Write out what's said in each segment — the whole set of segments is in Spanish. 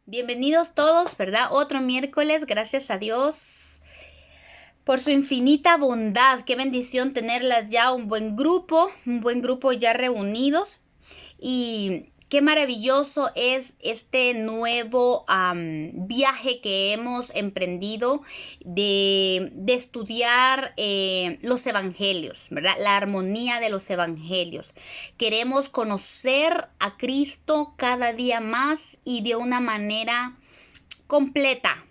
Bienvenidos todos, ¿verdad? Otro miércoles, gracias a Dios por su infinita bondad. Qué bendición tenerlas ya un buen grupo ya reunidos. Y qué maravilloso es este nuevo viaje que hemos emprendido de estudiar los evangelios, ¿verdad? La armonía de los evangelios. Queremos conocer a Cristo cada día más y de una manera completa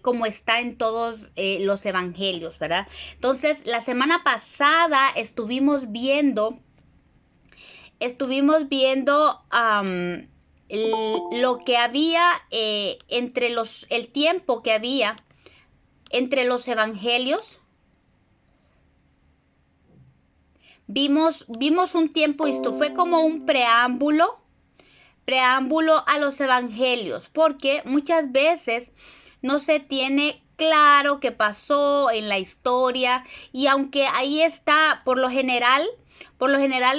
como está en todos los evangelios, ¿verdad? Entonces, la semana pasada estuvimos viendo lo que había el tiempo que había entre los evangelios. Vimos un tiempo, esto fue como un preámbulo a los evangelios, porque muchas veces no se tiene claro qué pasó en la historia, y aunque ahí está, por lo general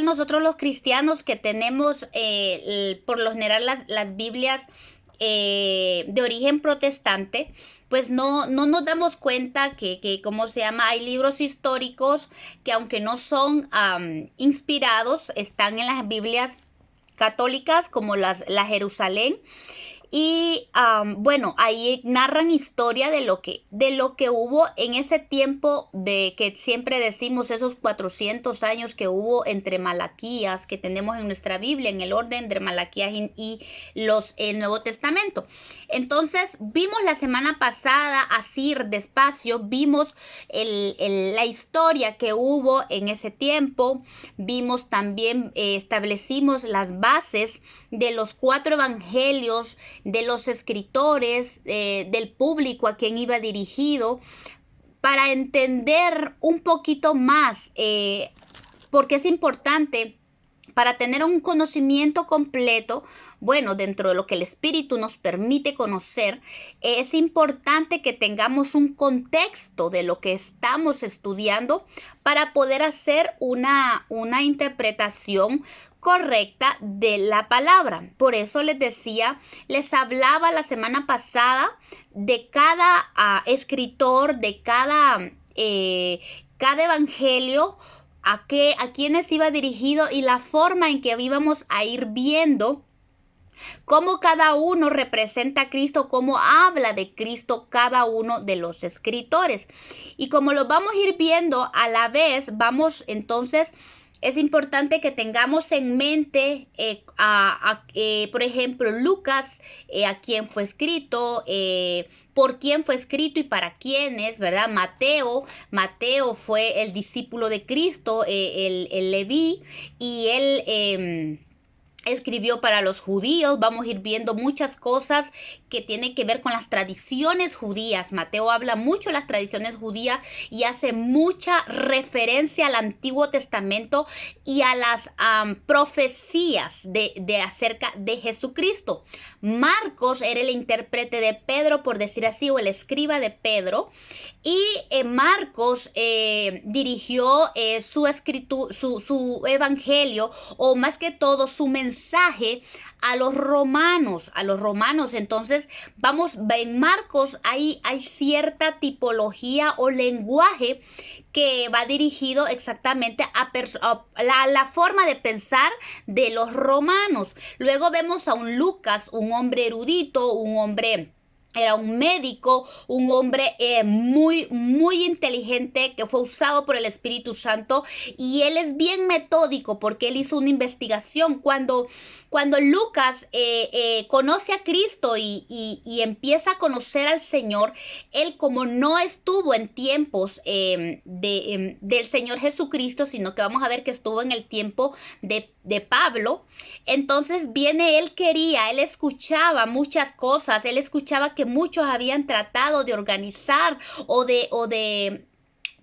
nosotros los cristianos que tenemos por lo general las Biblias de origen protestante, pues no nos damos cuenta que ¿cómo se llama? Hay libros históricos que, aunque no son inspirados, están en las Biblias católicas, como la Jerusalén. Y bueno, ahí narran historia de lo que hubo en ese tiempo, de que siempre decimos esos 400 años que hubo entre Malaquías, que tenemos en nuestra Biblia, en el orden de Malaquías y el Nuevo Testamento. Entonces, vimos la semana pasada, así despacio, vimos la historia que hubo en ese tiempo. Vimos también, establecimos las bases de los 4 evangelios, de los escritores, del público a quien iba dirigido, para entender un poquito más, porque es importante para tener un conocimiento completo. Bueno, dentro de lo que el Espíritu nos permite conocer, es importante que tengamos un contexto de lo que estamos estudiando para poder hacer una interpretación correcta de la palabra. Por eso les hablaba la semana pasada de cada escritor, de cada evangelio, a quiénes iba dirigido, y la forma en que íbamos a ir viendo cómo cada uno representa a Cristo, cómo habla de Cristo cada uno de los escritores. Y como lo vamos a ir viendo a la vez, entonces es importante que tengamos en mente, por ejemplo, Lucas, a quién fue escrito, por quién fue escrito y para quiénes, ¿verdad? Mateo fue el discípulo de Cristo, el Leví, y él escribió para los judíos. Vamos a ir viendo muchas cosas que tienen que ver con las tradiciones judías. Mateo habla mucho de las tradiciones judías y hace mucha referencia al Antiguo Testamento y a las profecías de acerca de Jesucristo. Marcos era el intérprete de Pedro, por decir así, o el escriba de Pedro. Y Marcos dirigió su evangelio, o más que todo su mensaje, a los romanos. Entonces, en Marcos hay cierta tipología o lenguaje que va dirigido exactamente a la forma de pensar de los romanos. Luego vemos a un Lucas, un hombre erudito, era un médico, un hombre muy, muy inteligente, que fue usado por el Espíritu Santo, y él es bien metódico porque él hizo una investigación. Cuando Lucas conoce a Cristo y empieza a conocer al Señor, él, como no estuvo en tiempos del Señor Jesucristo, sino que vamos a ver que estuvo en el tiempo de Pablo, entonces él escuchaba muchas cosas, él escuchaba que muchos habían tratado de organizar o de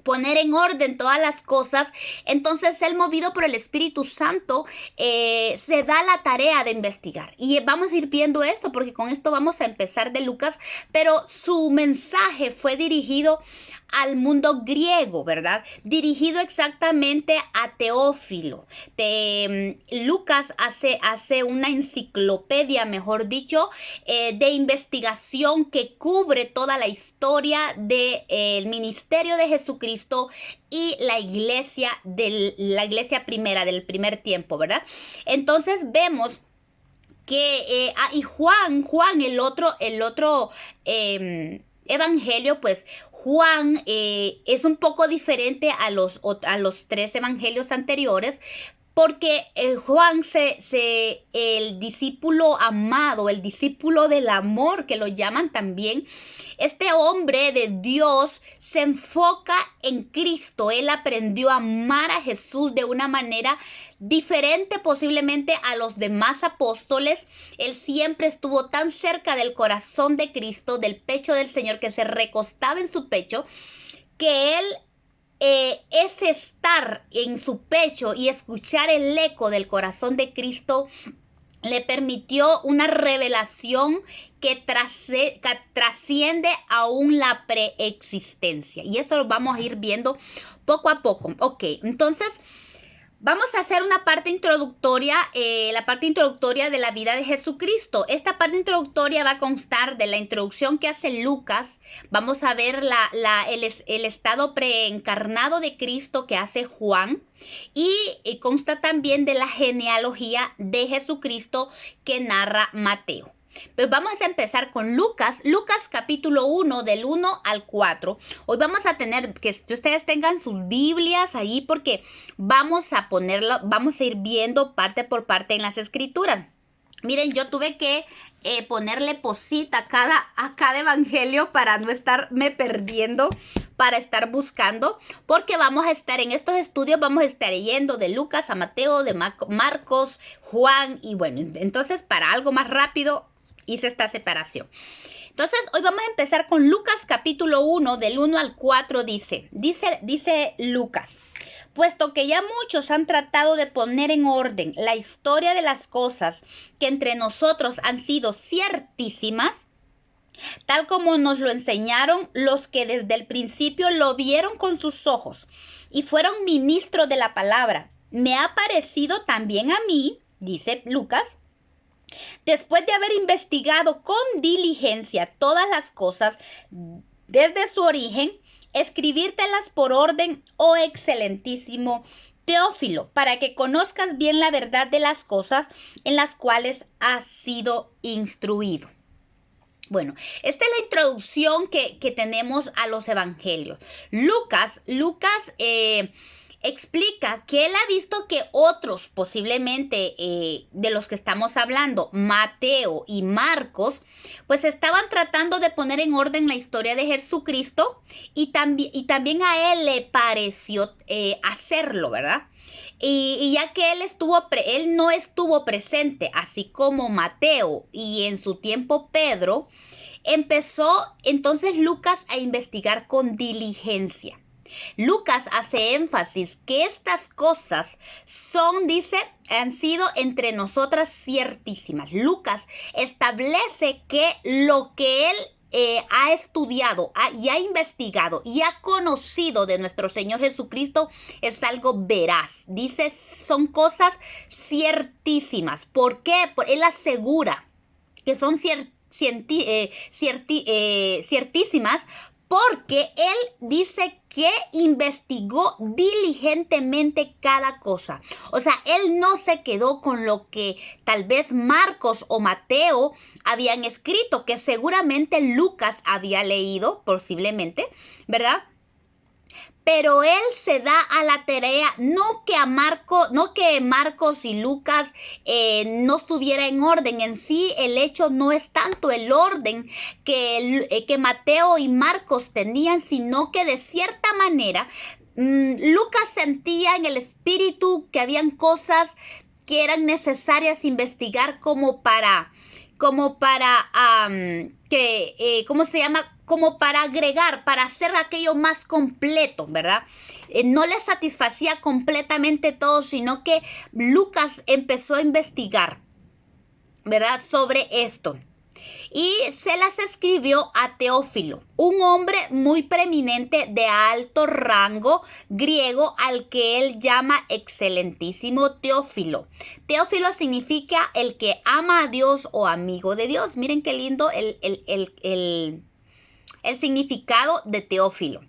poner en orden todas las cosas. Entonces él, movido por el Espíritu Santo, se da la tarea de investigar. Y vamos a ir viendo esto, porque con esto vamos a empezar de Lucas, pero su mensaje fue dirigido al mundo griego, ¿verdad? Dirigido exactamente a Teófilo. Lucas hace una enciclopedia, mejor dicho, de investigación que cubre toda la historia del ministerio de Jesucristo y la iglesia primera, del primer tiempo, ¿verdad? Entonces vemos que y Juan, el otro evangelio, pues Juan es un poco diferente a los 3 evangelios anteriores, porque Juan, el discípulo amado, el discípulo del amor, que lo llaman también, este hombre de Dios se enfoca en Cristo. Él aprendió a amar a Jesús de una manera diferente posiblemente a los demás apóstoles. Él siempre estuvo tan cerca del corazón de Cristo, del pecho del Señor, que se recostaba en su pecho, que él ese estar en su pecho y escuchar el eco del corazón de Cristo le permitió una revelación que trasciende aún la preexistencia. Y eso lo vamos a ir viendo poco a poco. Ok, entonces vamos a hacer una parte introductoria, la parte introductoria de la vida de Jesucristo. Esta parte introductoria va a constar de la introducción que hace Lucas. Vamos a ver el estado preencarnado de Cristo que hace Juan. Y consta también de la genealogía de Jesucristo que narra Mateo. Pues vamos a empezar con Lucas capítulo 1 del 1 al 4. Hoy vamos a tener que ustedes tengan sus Biblias ahí porque vamos a ir viendo parte por parte en las escrituras. Miren, yo tuve que ponerle posita a cada evangelio para no estarme perdiendo, para estar buscando, porque vamos a estar en estos estudios, vamos a estar yendo de Lucas a Mateo, de Marcos, Juan, y bueno, entonces para algo más rápido hice esta separación. Entonces, hoy vamos a empezar con Lucas capítulo 1, del 1 al 4, dice Lucas: puesto que ya muchos han tratado de poner en orden la historia de las cosas que entre nosotros han sido ciertísimas, tal como nos lo enseñaron los que desde el principio lo vieron con sus ojos y fueron ministros de la palabra, me ha parecido también a mí, dice Lucas, después de haber investigado con diligencia todas las cosas desde su origen, escribírtelas por orden, oh excelentísimo Teófilo, para que conozcas bien la verdad de las cosas en las cuales has sido instruido. Bueno, esta es la introducción que tenemos a los evangelios. Lucas explica que él ha visto que otros, posiblemente de los que estamos hablando, Mateo y Marcos, pues estaban tratando de poner en orden la historia de Jesucristo y también a él le pareció hacerlo, ¿verdad? Y ya que él no estuvo presente, así como Mateo y en su tiempo Pedro, empezó entonces Lucas a investigar con diligencia. Lucas hace énfasis que estas cosas han sido entre nosotras ciertísimas. Lucas establece que lo que él ha estudiado y ha investigado y ha conocido de nuestro Señor Jesucristo es algo veraz. Dice, son cosas ciertísimas. ¿Por qué? Él asegura que son ciertísimas porque él dice que investigó diligentemente cada cosa. O sea, él no se quedó con lo que tal vez Marcos o Mateo habían escrito, que seguramente Lucas había leído, posiblemente, ¿verdad? Pero él se da a la tarea, no que Marcos y Lucas no estuviera en orden. En sí, el hecho no es tanto el orden que Mateo y Marcos tenían, sino que de cierta manera Lucas sentía en el espíritu que habían cosas que eran necesarias investigar como para agregar, para hacer aquello más completo, ¿verdad? No le satisfacía completamente todo, sino que Lucas empezó a investigar, ¿verdad? Sobre esto. y se las escribió a Teófilo, un hombre muy preeminente de alto rango griego al que él llama excelentísimo Teófilo. Teófilo significa el que ama a Dios o amigo de Dios. Miren qué lindo el significado de Teófilo.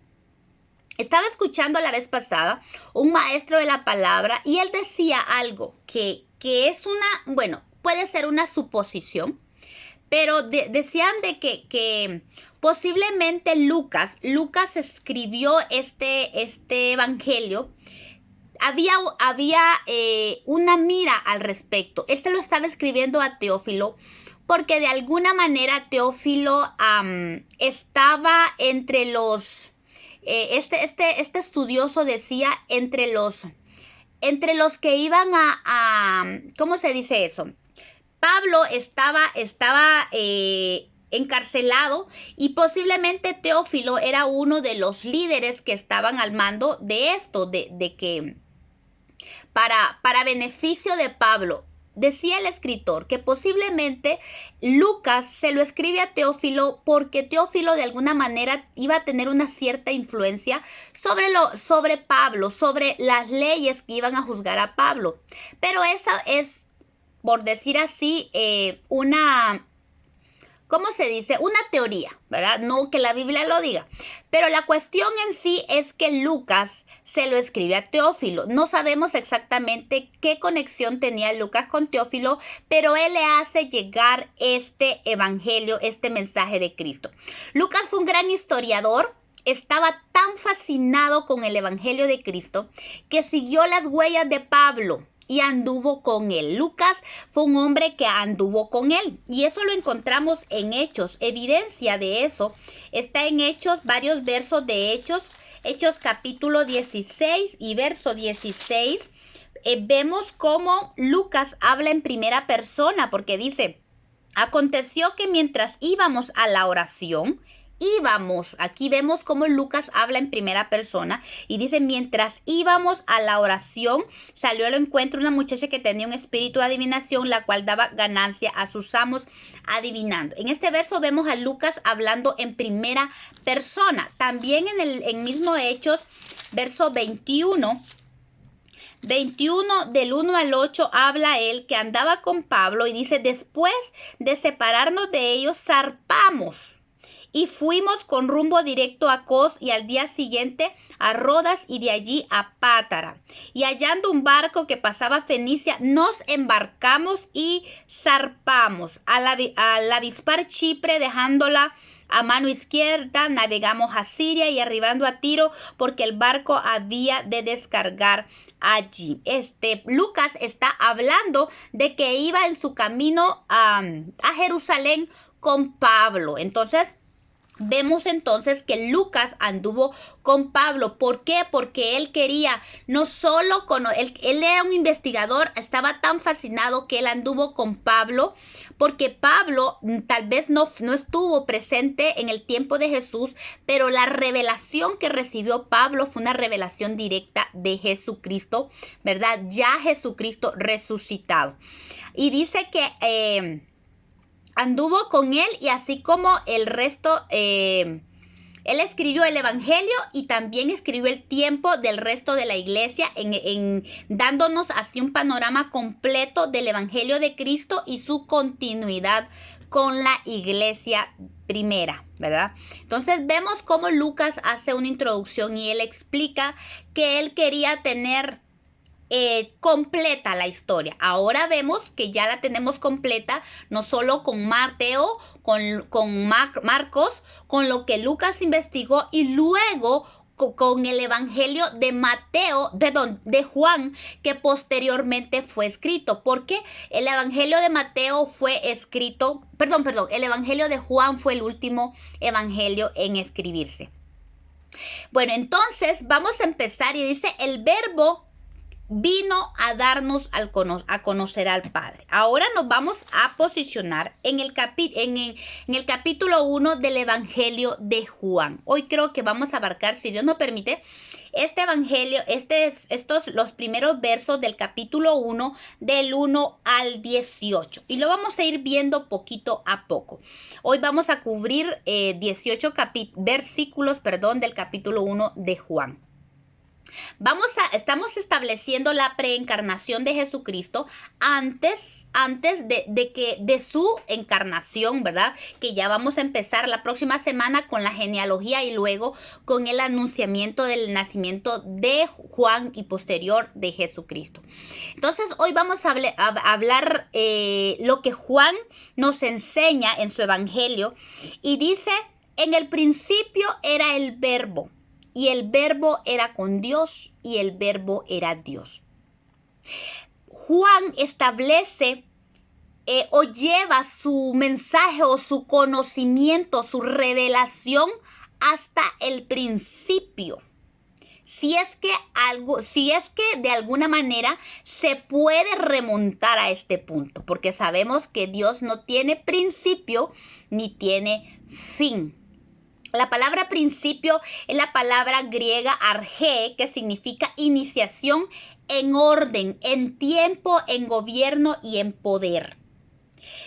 Estaba escuchando la vez pasada un maestro de la palabra y él decía algo que es puede ser una suposición, pero decían de que posiblemente Lucas escribió este evangelio. Había una mira al respecto. Él lo estaba escribiendo a Teófilo porque de alguna manera Teófilo estaba entre los... Este estudioso decía entre los que iban ¿cómo se dice eso? Pablo estaba encarcelado y posiblemente Teófilo era uno de los líderes que estaban al mando de esto, de que para beneficio de Pablo. Decía el escritor que posiblemente Lucas se lo escribe a Teófilo porque Teófilo de alguna manera iba a tener una cierta influencia sobre Pablo, sobre las leyes que iban a juzgar a Pablo. Pero esa es, por decir así, ¿cómo se dice? Una teoría, ¿verdad? No que la Biblia lo diga. Pero la cuestión en sí es que Lucas se lo escribe a Teófilo. No sabemos exactamente qué conexión tenía Lucas con Teófilo, pero él le hace llegar este evangelio, este mensaje de Cristo. Lucas fue un gran historiador. Estaba tan fascinado con el evangelio de Cristo que siguió las huellas de Pablo y anduvo con él. Lucas fue un hombre que anduvo con él. Y eso lo encontramos en Hechos. Evidencia de eso está en Hechos, varios versos de Hechos. Hechos capítulo 16 y verso 16. Vemos cómo Lucas habla en primera persona porque dice, aconteció que mientras íbamos a la oración, aquí vemos cómo Lucas habla en primera persona y dice, mientras íbamos a la oración, salió al encuentro una muchacha que tenía un espíritu de adivinación, la cual daba ganancia a sus amos adivinando. En este verso vemos a Lucas hablando en primera persona. También en mismo Hechos, verso 21 del 1 al 8 habla él que andaba con Pablo y dice, después de separarnos de ellos, zarpamos y fuimos con rumbo directo a Cos y al día siguiente a Rodas y de allí a Pátara. Y hallando un barco que pasaba a Fenicia, nos embarcamos y zarpamos. Al avispar Chipre, dejándola a mano izquierda, navegamos a Siria y arribando a Tiro, porque el barco había de descargar allí. Lucas está hablando de que iba en su camino a Jerusalén con Pablo. Entonces, vemos entonces que Lucas anduvo con Pablo. ¿Por qué? Porque él quería no solo él era un investigador, estaba tan fascinado que él anduvo con Pablo, porque Pablo tal vez no estuvo presente en el tiempo de Jesús, pero la revelación que recibió Pablo fue una revelación directa de Jesucristo, ¿verdad? Ya Jesucristo resucitado. Y dice que anduvo con él y así como el resto, él escribió el evangelio y también escribió el tiempo del resto de la iglesia dándonos así un panorama completo del evangelio de Cristo y su continuidad con la iglesia primera, ¿verdad? Entonces vemos cómo Lucas hace una introducción y él explica que él quería tener completa la historia. Ahora vemos que ya la tenemos completa, no solo con Mateo, con Marcos, con lo que Lucas investigó y luego con el evangelio de Juan, que posteriormente fue escrito, porque el evangelio de Mateo fue escrito, el evangelio de Juan fue el último evangelio en escribirse. Bueno, entonces vamos a empezar y dice el verbo vino a darnos a conocer al Padre. Ahora nos vamos a posicionar en el capítulo 1 del Evangelio de Juan. Hoy creo que vamos a abarcar, si Dios nos permite, este evangelio, los primeros versos del capítulo 1, del 1 al 18. Y lo vamos a ir viendo poquito a poco. Hoy vamos a cubrir 18 versículos del capítulo 1 de Juan. Estamos estableciendo la preencarnación de Jesucristo antes de su encarnación, ¿verdad? Que ya vamos a empezar la próxima semana con la genealogía y luego con el anunciamiento del nacimiento de Juan y posterior de Jesucristo. Entonces, hoy vamos a hablar lo que Juan nos enseña en su evangelio y dice, en el principio era el Verbo. Y el Verbo era con Dios y el Verbo era Dios. Juan establece o lleva su mensaje o su conocimiento, su revelación hasta el principio. Si es que de alguna manera se puede remontar a este punto, porque sabemos que Dios no tiene principio ni tiene fin. La palabra principio es la palabra griega arge, que significa iniciación en orden, en tiempo, en gobierno y en poder.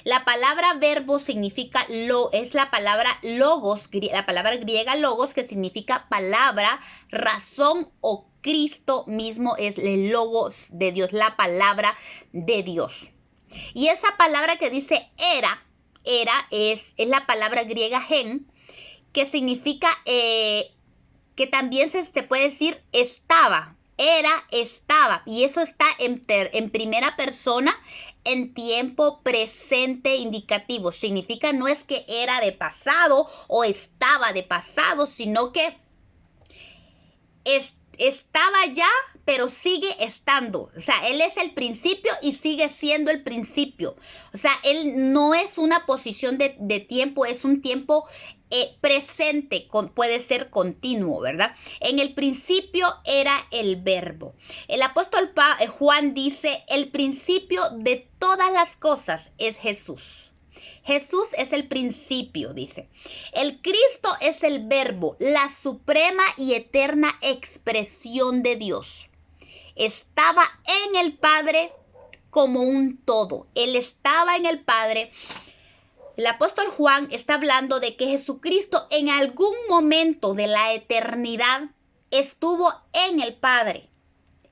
La palabra verbo significa es la palabra logos, la palabra griega logos, que significa palabra, razón o Cristo mismo es el logos de Dios, la palabra de Dios. Y esa palabra que dice era es la palabra griega gen, que significa que también se puede decir estaba, estaba, y eso está en primera persona, en tiempo presente indicativo. Significa no es que era de pasado o estaba de pasado, sino que estaba ya, pero sigue estando. O sea, Él es el principio y sigue siendo el principio. O sea, Él no es una posición de tiempo, es un tiempo presente, puede ser continuo, ¿verdad? En el principio era el Verbo. El apóstol Juan dice, el principio de todas las cosas es Jesús. Jesús es el principio, dice. El Cristo es el Verbo, la suprema y eterna expresión de Dios. Estaba en el Padre como un todo. Él estaba en el Padre. El apóstol Juan está hablando de que Jesucristo en algún momento de la eternidad estuvo en el Padre.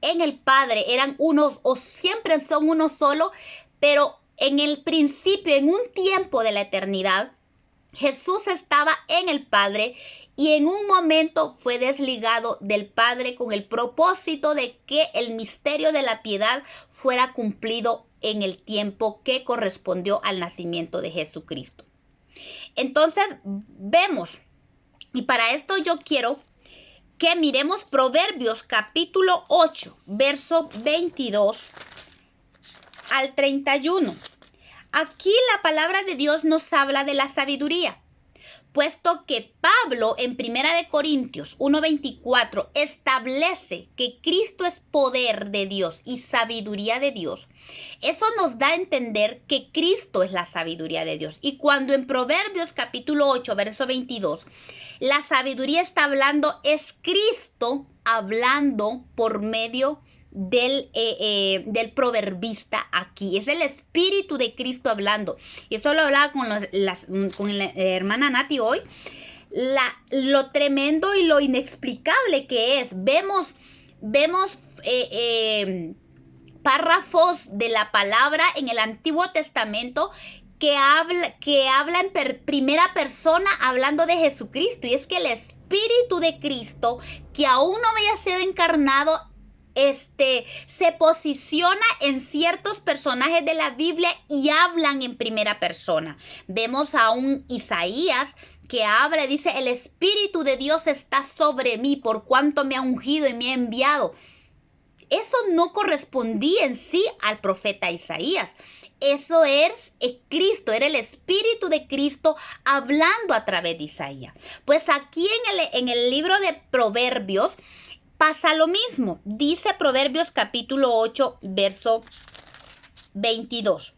En el Padre eran unos, o siempre son uno solo, pero en el principio, en un tiempo de la eternidad, Jesús estaba en el Padre y en un momento fue desligado del Padre con el propósito de que el misterio de la piedad fuera cumplido en el tiempo que correspondió al nacimiento de Jesucristo. Entonces vemos, y para esto yo quiero que miremos Proverbios capítulo 8, verso 22 al 31. Aquí la palabra de Dios nos habla de la sabiduría, puesto que Pablo en 1 Corintios 1:24 establece que Cristo es poder de Dios y sabiduría de Dios. Eso nos da a entender que Cristo es la sabiduría de Dios. Y cuando en Proverbios capítulo 8, verso 22, la sabiduría está hablando, es Cristo hablando por medio del proverbista aquí. Es el Espíritu de Cristo hablando. Y eso lo hablaba con la hermana Nati hoy. Lo tremendo y lo inexplicable que es. Vemos párrafos de la palabra en el Antiguo Testamento que habla en primera persona hablando de Jesucristo. Y es que el Espíritu de Cristo, que aún no había sido encarnado, se posiciona en ciertos personajes de la Biblia y hablan en primera persona. Vemos a un Isaías que habla y dice, el Espíritu de Dios está sobre mí por cuanto me ha ungido y me ha enviado. Eso no correspondía en sí al profeta Isaías. Eso es Cristo, era el Espíritu de Cristo hablando a través de Isaías. Pues aquí en el libro de Proverbios, pasa lo mismo. Dice Proverbios capítulo 8, verso 22.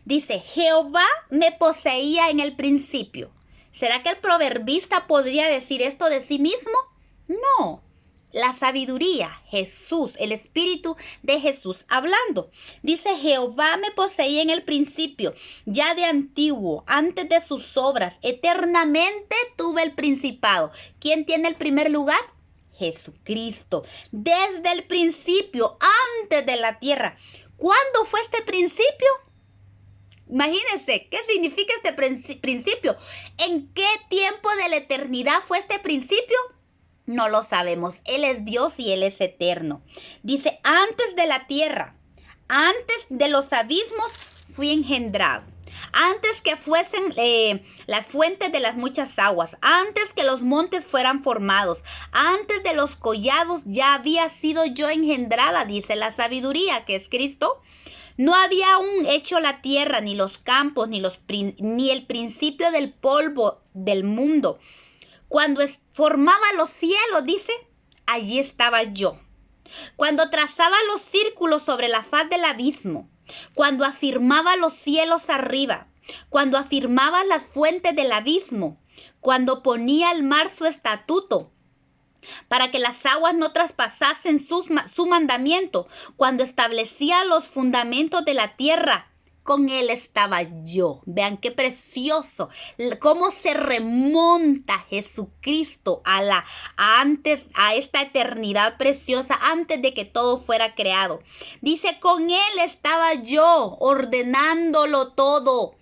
Dice, Jehová me poseía en el principio. ¿Será que el proverbista podría decir esto de sí mismo? No. La sabiduría, Jesús, el Espíritu de Jesús hablando. Dice, Jehová me poseía en el principio, ya de antiguo, antes de sus obras, eternamente tuve el principado. ¿Quién tiene el primer lugar? Jesucristo. Desde el principio, antes de la tierra. ¿Cuándo fue este principio? Imagínense, ¿qué significa este principio? ¿En qué tiempo de la eternidad fue este principio? No lo sabemos. Él es Dios y Él es eterno. Dice, antes de la tierra, antes de los abismos, fui engendrado. Antes que fuesen las fuentes de las muchas aguas, antes que los montes fueran formados, antes de los collados ya había sido yo engendrada, dice la sabiduría, que es Cristo. No había aún hecho la tierra, ni los campos, ni el principio del polvo del mundo. Cuando formaba los cielos, dice, allí estaba yo. Cuando trazaba los círculos sobre la faz del abismo, cuando afirmaba los cielos arriba, cuando afirmaba las fuentes del abismo, cuando ponía al mar su estatuto, para que las aguas no traspasasen su mandamiento, cuando establecía los fundamentos de la tierra, con Él estaba yo. Vean qué precioso, cómo se remonta Jesucristo a esta eternidad preciosa, antes de que todo fuera creado. Dice, con Él estaba yo, ordenándolo todo.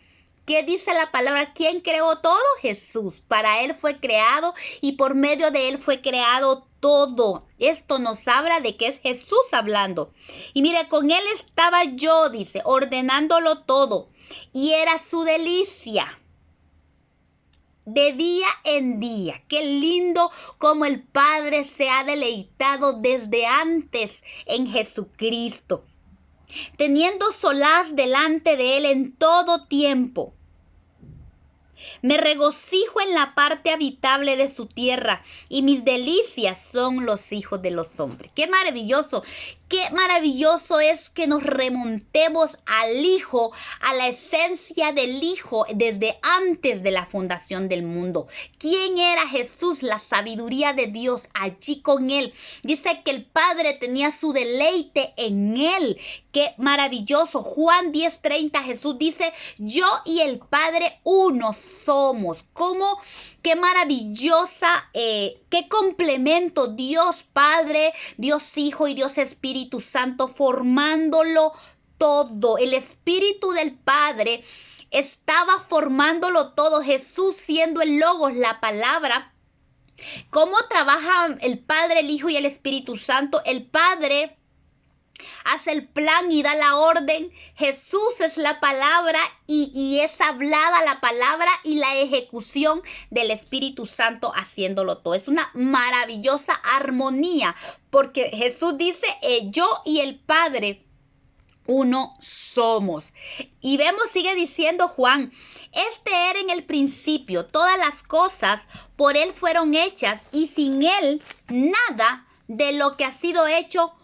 ¿Qué dice la palabra? ¿Quién creó todo? Jesús. Para Él fue creado y por medio de Él fue creado todo. Esto nos habla de que es Jesús hablando. Y mire, con Él estaba yo, dice, ordenándolo todo. Y era su delicia. De día en día. Qué lindo como el Padre se ha deleitado desde antes en Jesucristo. Teniendo solaz delante de Él en todo tiempo. Me regocijo en la parte habitable de su tierra y mis delicias son los hijos de los hombres. ¡Qué maravilloso! Qué maravilloso es que nos remontemos al Hijo, a la esencia del Hijo desde antes de la fundación del mundo. ¿Quién era Jesús? La sabiduría de Dios allí con Él. Dice que el Padre tenía su deleite en Él. ¡Qué maravilloso! Juan 10:30, Jesús dice, yo y el Padre uno somos. ¿Cómo? Qué maravillosa, qué complemento, Dios Padre, Dios Hijo y Dios Espíritu Santo formándolo todo. El Espíritu del Padre estaba formándolo todo. Jesús siendo el Logos, la palabra. ¿Cómo trabajan el Padre, el Hijo y el Espíritu Santo? El Padre hace el plan y da la orden. Jesús es la palabra y es hablada la palabra y la ejecución del Espíritu Santo haciéndolo todo. Es una maravillosa armonía porque Jesús dice, yo y el Padre uno somos. Y vemos, sigue diciendo Juan, este era en el principio, todas las cosas por Él fueron hechas y sin Él nada de lo que ha sido hecho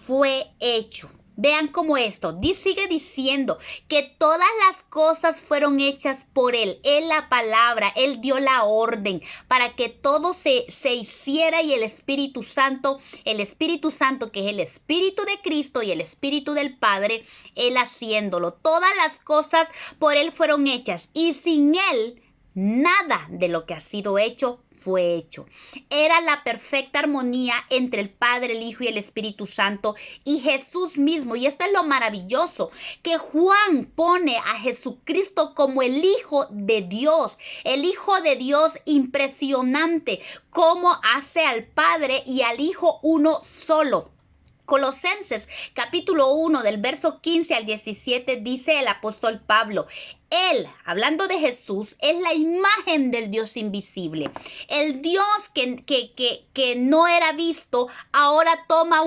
fue hecho. Vean cómo esto sigue diciendo que todas las cosas fueron hechas por Él. Él la palabra, Él dio la orden para que todo se hiciera y el Espíritu Santo que es el Espíritu de Cristo y el Espíritu del Padre, Él haciéndolo. Todas las cosas por Él fueron hechas y sin Él nada de lo que ha sido hecho fue hecho. Era la perfecta armonía entre el Padre, el Hijo y el Espíritu Santo y Jesús mismo. Y esto es lo maravilloso, que Juan pone a Jesucristo como el Hijo de Dios. El Hijo de Dios impresionante, cómo hace al Padre y al Hijo uno solo. Colosenses capítulo 1 del verso 15 al 17 dice el apóstol Pablo, Él, hablando de Jesús, es la imagen del Dios invisible. El Dios que no era visto, ahora toma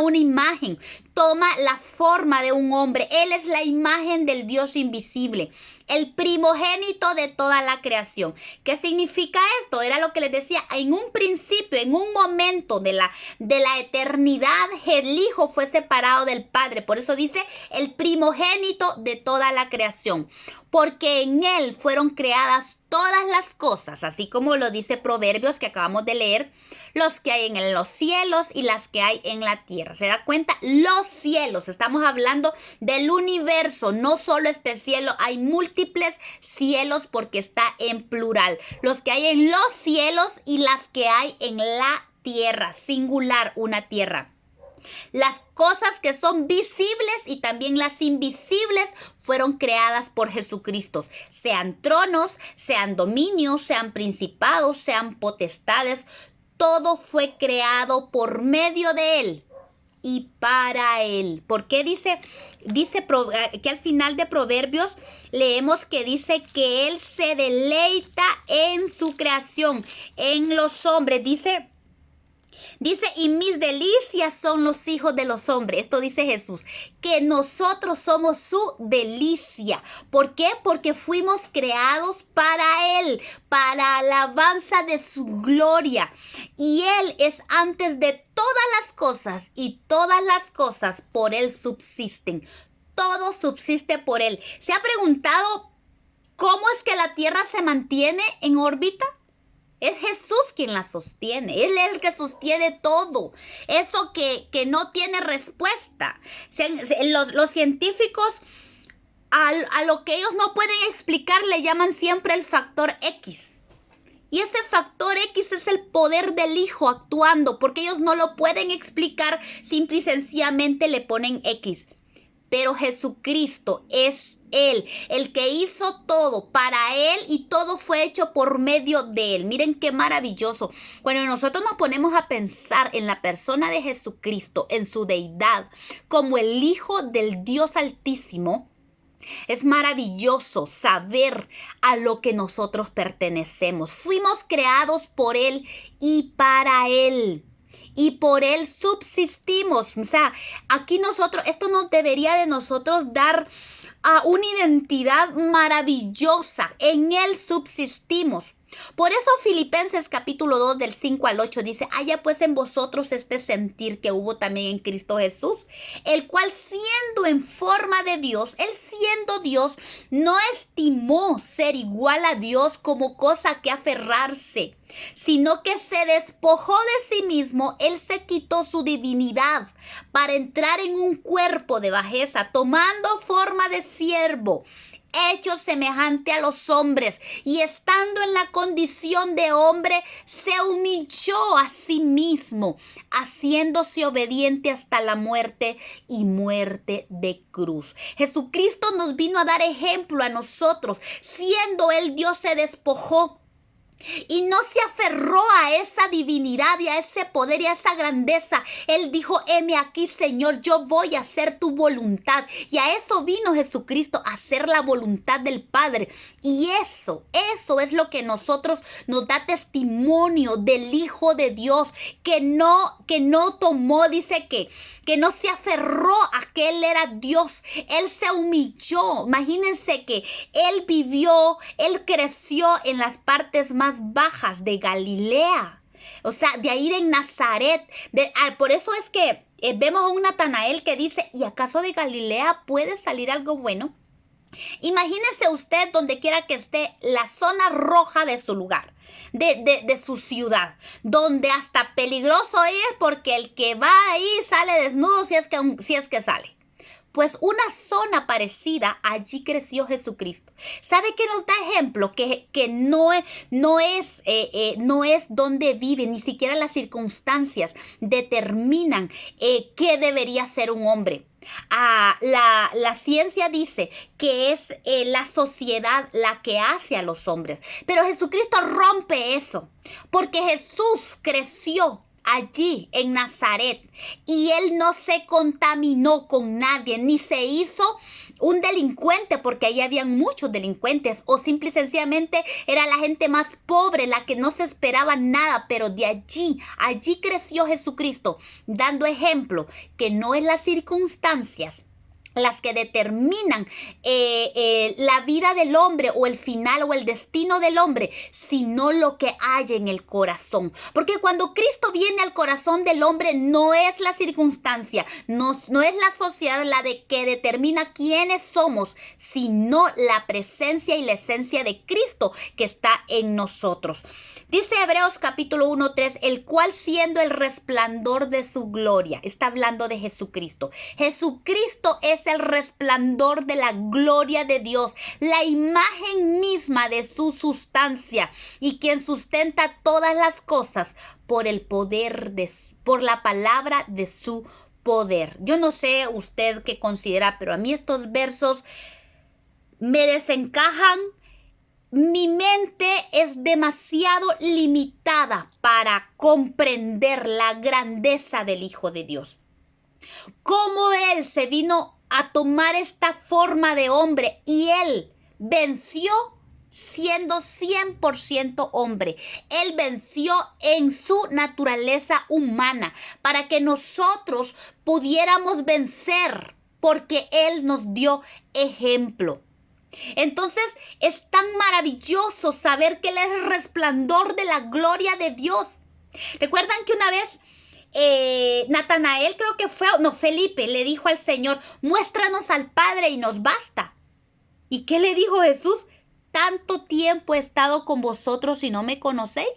una imagen, toma la forma de un hombre. Él es la imagen del Dios invisible, el primogénito de toda la creación. ¿Qué significa esto? Era lo que les decía, en un principio, en un momento de la eternidad, el Hijo fue separado del Padre. Por eso dice el primogénito de toda la creación. Porque en Él fueron creadas todas las cosas, así como lo dice Proverbios que acabamos de leer, los que hay en los cielos y las que hay en la tierra. ¿Se da cuenta? Los cielos, estamos hablando del universo, no solo este cielo, hay múltiples cielos porque está en plural. Los que hay en los cielos y las que hay en la tierra, singular, una tierra. Las cosas que son visibles y también las invisibles fueron creadas por Jesucristo. Sean tronos, sean dominios, sean principados, sean potestades. Todo fue creado por medio de Él y para Él. ¿Por qué dice que al final de Proverbios leemos que dice que Él se deleita en su creación, en los hombres? Dice, y mis delicias son los hijos de los hombres. Esto dice Jesús, que nosotros somos su delicia. ¿Por qué? Porque fuimos creados para Él, para alabanza de su gloria. Y Él es antes de todas las cosas y todas las cosas por Él subsisten. Todo subsiste por Él. ¿Se ha preguntado cómo es que la Tierra se mantiene en órbita? Es Jesús quien la sostiene. Él es el que sostiene todo. Eso que no tiene respuesta. Los científicos a lo que ellos no pueden explicar le llaman siempre el factor X. Y ese factor X es el poder del Hijo actuando. Porque ellos no lo pueden explicar. Simple y sencillamente le ponen X. Pero Jesucristo es Él, el que hizo todo para Él y todo fue hecho por medio de Él. Miren qué maravilloso. Cuando nosotros nos ponemos a pensar en la persona de Jesucristo, en su deidad, como el Hijo del Dios Altísimo, es maravilloso saber a lo que nosotros pertenecemos. Fuimos creados por Él y para Él. Y por Él subsistimos. O sea, aquí esto nos debería de nosotros dar una identidad maravillosa. En Él subsistimos. Por eso Filipenses capítulo 2 del 5 al 8 dice, haya pues en vosotros este sentir que hubo también en Cristo Jesús, el cual siendo en forma de Dios, Él siendo Dios, no estimó ser igual a Dios como cosa que aferrarse, sino que se despojó de sí mismo. Él se quitó su divinidad para entrar en un cuerpo de bajeza, tomando forma de siervo, hecho semejante a los hombres, y estando en la condición de hombre, se humilló a sí mismo, haciéndose obediente hasta la muerte y muerte de cruz. Jesucristo nos vino a dar ejemplo a nosotros. Siendo Él Dios, se despojó. Y no se aferró a esa divinidad y a ese poder y a esa grandeza. Él dijo, heme aquí, Señor, yo voy a hacer tu voluntad. Y a eso vino Jesucristo, a hacer la voluntad del Padre. Y eso es lo que nos da testimonio del Hijo de Dios, que no tomó, dice que no se aferró a que Él era Dios. Él se humilló. Imagínense que Él vivió, Él creció en las partes más bajas de Galilea, o sea, de ahí de Nazaret. Por eso es que vemos a un Natanael que dice, ¿y acaso de Galilea puede salir algo bueno? Imagínese usted, donde quiera que esté, la zona roja de su lugar, de su ciudad, donde hasta peligroso es porque el que va ahí sale desnudo si es que sale. Pues una zona parecida, allí creció Jesucristo. ¿Sabe qué nos da ejemplo? Que no es donde vive, ni siquiera las circunstancias determinan qué debería ser un hombre. La ciencia dice que es la sociedad la que hace a los hombres. Pero Jesucristo rompe eso, porque Jesús creció allí en Nazaret y Él no se contaminó con nadie, ni se hizo un delincuente, porque ahí habían muchos delincuentes, o simple y sencillamente era la gente más pobre, la que no se esperaba nada. Pero de allí creció Jesucristo, dando ejemplo que no es las circunstancias las que determinan la vida del hombre o el final o el destino del hombre, sino lo que hay en el corazón. Porque cuando Cristo viene al corazón del hombre, no es la circunstancia, no es la sociedad la de que determina quiénes somos, sino la presencia y la esencia de Cristo que está en nosotros. Dice Hebreos capítulo 1:3, el cual siendo el resplandor de su gloria, está hablando de Jesucristo. Jesucristo es el resplandor de la gloria de Dios, la imagen misma de su sustancia, y quien sustenta todas las cosas por el poder por la palabra de su poder. Yo no sé usted qué considera, pero a mí estos versos me desencajan. Mi mente es demasiado limitada para comprender la grandeza del Hijo de Dios. Cómo Él se vino a tomar esta forma de hombre y Él venció siendo 100% hombre. Él venció en su naturaleza humana para que nosotros pudiéramos vencer, porque Él nos dio ejemplo. Entonces es tan maravilloso saber que Él es el resplandor de la gloria de Dios. ¿Recuerdan que una vez Natanael, creo que Felipe le dijo al Señor, muéstranos al Padre y nos basta? ¿Y qué le dijo Jesús? ¿Tanto tiempo he estado con vosotros y no me conocéis?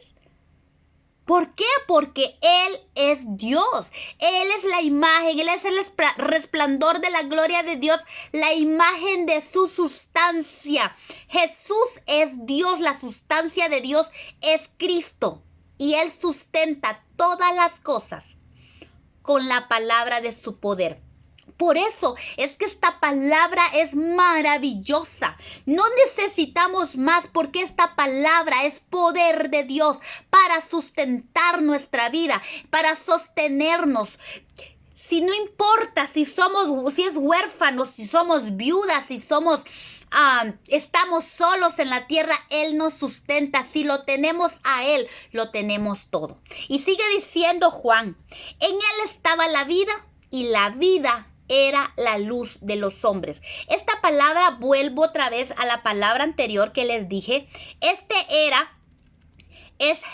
¿Por qué? Porque Él es Dios. Él es la imagen, Él es el resplandor de la gloria de Dios, la imagen de su sustancia. Jesús es Dios, la sustancia de Dios es Cristo. Y Él sustenta todas las cosas con la palabra de su poder. Por eso es que esta palabra es maravillosa. No necesitamos más, porque esta palabra es poder de Dios para sustentar nuestra vida, para sostenernos. Si no importa si es huérfanos, si somos viudas, si estamos solos en la tierra, Él nos sustenta. Si lo tenemos a Él, lo tenemos todo. Y sigue diciendo Juan, en Él estaba la vida y la vida era la luz de los hombres. Esta palabra, vuelvo otra vez a la palabra anterior que les dije. Es